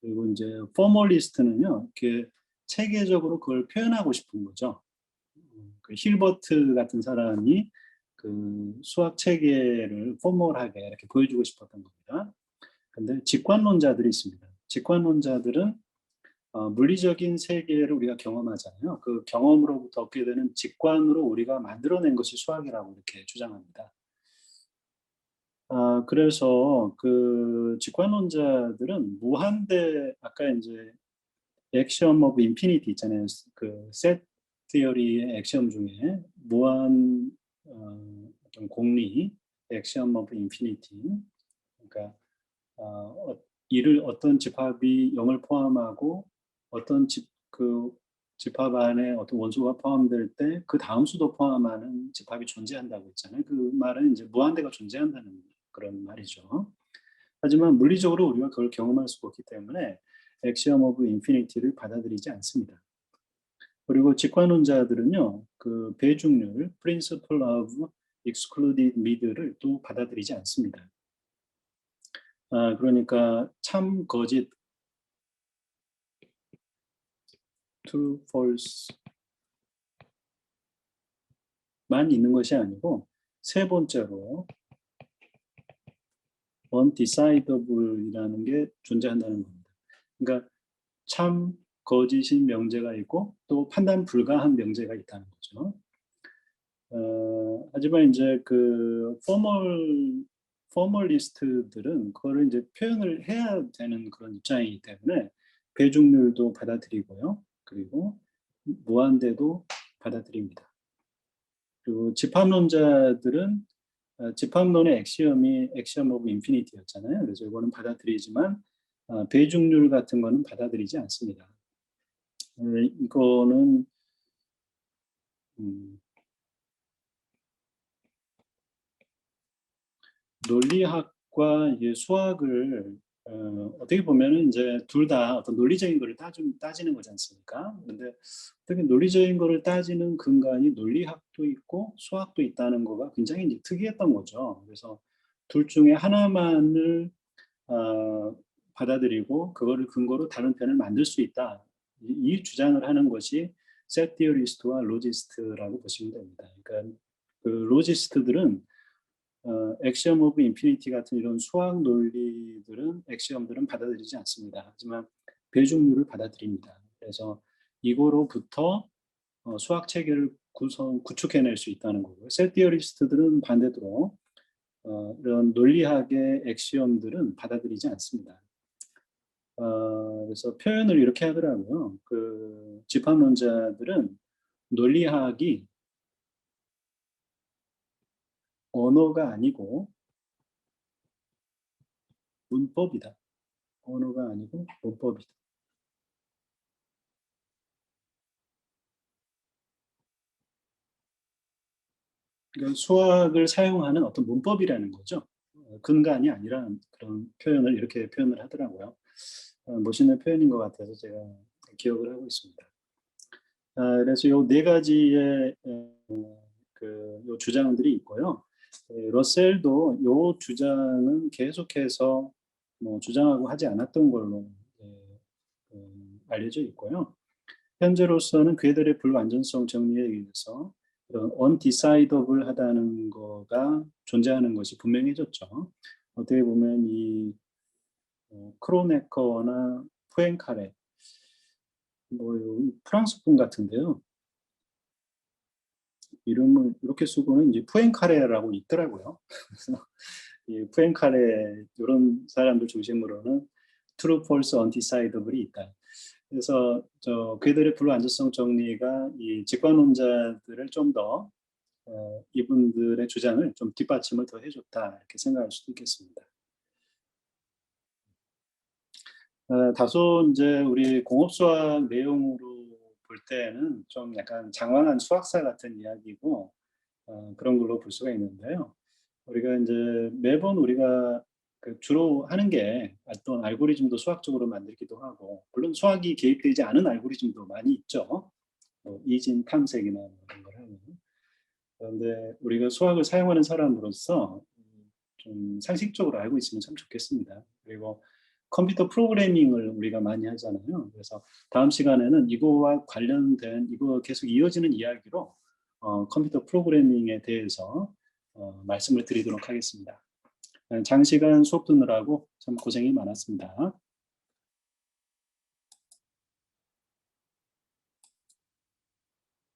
A: 그리고 이제 포멀리스트는요, 이렇게 체계적으로 그걸 표현하고 싶은 거죠. 그 힐버트 같은 사람이 그 수학 체계를 포멀하게 이렇게 보여주고 싶었던 겁니다. 근데 직관론자들이 있습니다. 직관론자들은 물리적인 세계를 우리가 경험하잖아요. 그 경험으로부터 얻게 되는 직관으로 우리가 만들어낸 것이 수학이라고 이렇게 주장합니다. 그래서 그 직관론자들은 무한대 아까 이제 액시엄 오브 인피니티 있잖아요. 그 셋 티어리의 액시엄 중에 무한 어떤 공리 액시엄 오브 인피니티 그러니까 이를 어떤 집합이 0을 포함하고 어떤 그 집합 안에 어떤 원소가 포함될 때 그 다음 수도 포함하는 집합이 존재한다고 했잖아요. 그 말은 이제 무한대가 존재한다는 그런 말이죠. 하지만 물리적으로 우리가 그걸 경험할 수가 없기 때문에 액시엄 오브 인피니티를 받아들이지 않습니다. 그리고 직관론자들은요, 그 배중률, principle of excluded mid를 또 받아들이지 않습니다. 그러니까 참, 거짓, true, false만 있는 것이 아니고 세 번째로 undecidable이라는 게 존재한다는 겁니다. 그러니까 참, 거짓인 명제가 있고 또 판단 불가한 명제가 있다는 거죠. 하지만 이제 그 포멀리스트들은 그거를 이제 표현을 해야 되는 그런 입장이기 때문에 배중률도 받아들이고요. 그리고 무한대도 받아들입니다. 그리고 집합론자들은 집합론의 액시엄이 액시엄 오브 인피니티였잖아요. 그래서 이거는 받아들이지만 배중률 같은 거는 받아들이지 않습니다. 이거는 논리학과 이제 수학을 어떻게 보면은 이제 둘 다 어떤 논리적인 거를 따지는 거지 않습니까? 근데 어떻게 논리적인 거를 따지는 근간이 논리학도 있고 수학도 있다는 거가 굉장히 이제 특이했던 거죠. 그래서 둘 중에 하나만을 받아들이고 그거를 근거로 다른 편을 만들 수 있다. 이 주장을 하는 것이 셋 티어리스트와 로지스트라고 보시면 됩니다. 그러니까 그 로지스트들은 액시엄 오브 인피니티 같은 이런 수학 논리들은 액시엄들은 받아들이지 않습니다. 하지만 배중률을 받아들입니다. 그래서 이거로부터 수학 체계를 구축해낼 수 있다는 거고요. 셋 티어리스트들은 반대로 이런 논리학의 액시엄들은 받아들이지 않습니다. 그래서 표현을 이렇게 하더라고요. 그 집합론자들은 논리학이 언어가 아니고 문법이다. 언어가 아니고 문법이다. 그러니까 수학을 사용하는 어떤 문법이라는 거죠. 근간이 아니라는 그런 표현을 이렇게 표현을 하더라고요. 멋있는 표현인 것 같아서 제가 기억을 하고 있습니다. 그래서 요 네 가지의 요 주장들이 있고요. 러셀도 요 주장은 계속해서 뭐 주장하고 하지 않았던 걸로 알려져 있고요. 현재로서는 그들의 불완전성 정리에 의해서 이런 undecidable하다는 거가 존재하는 것이 분명해졌죠. 어떻게 보면 이 크로네커나 푸엔카레 뭐 프랑스 분 같은데요. 이름을 이렇게 쓰고는 이제 푸엔카레라고 있더라고요. 그래서 이 푸엔카레 이런 사람들 중심으로는 true, false, undecidable이 있다. 그래서 그들의 불완전성 정리가 이 직관론자들을 좀 더 이분들의 주장을 좀 뒷받침을 더 해줬다 이렇게 생각할 수도 있겠습니다. 다소 이제 우리 공업수학 내용으로 볼 때는 좀 약간 장황한 수학사 같은 이야기고 그런 걸로 볼 수가 있는데요. 우리가 이제 매번 우리가 그 주로 하는 게 어떤 알고리즘도 수학적으로 만들기도 하고 물론 수학이 개입되지 않은 알고리즘도 많이 있죠. 이진 탐색이나 뭐 이런 걸 하면. 그런데 우리가 수학을 사용하는 사람으로서 좀 상식적으로 알고 있으면 참 좋겠습니다. 그리고 컴퓨터 프로그래밍을 우리가 많이 하잖아요. 그래서 다음 시간에는 이거와 관련된 이거 계속 이어지는 이야기로 컴퓨터 프로그래밍에 대해서 말씀을 드리도록 하겠습니다. 장시간 수업 듣느라고 참 고생이 많았습니다.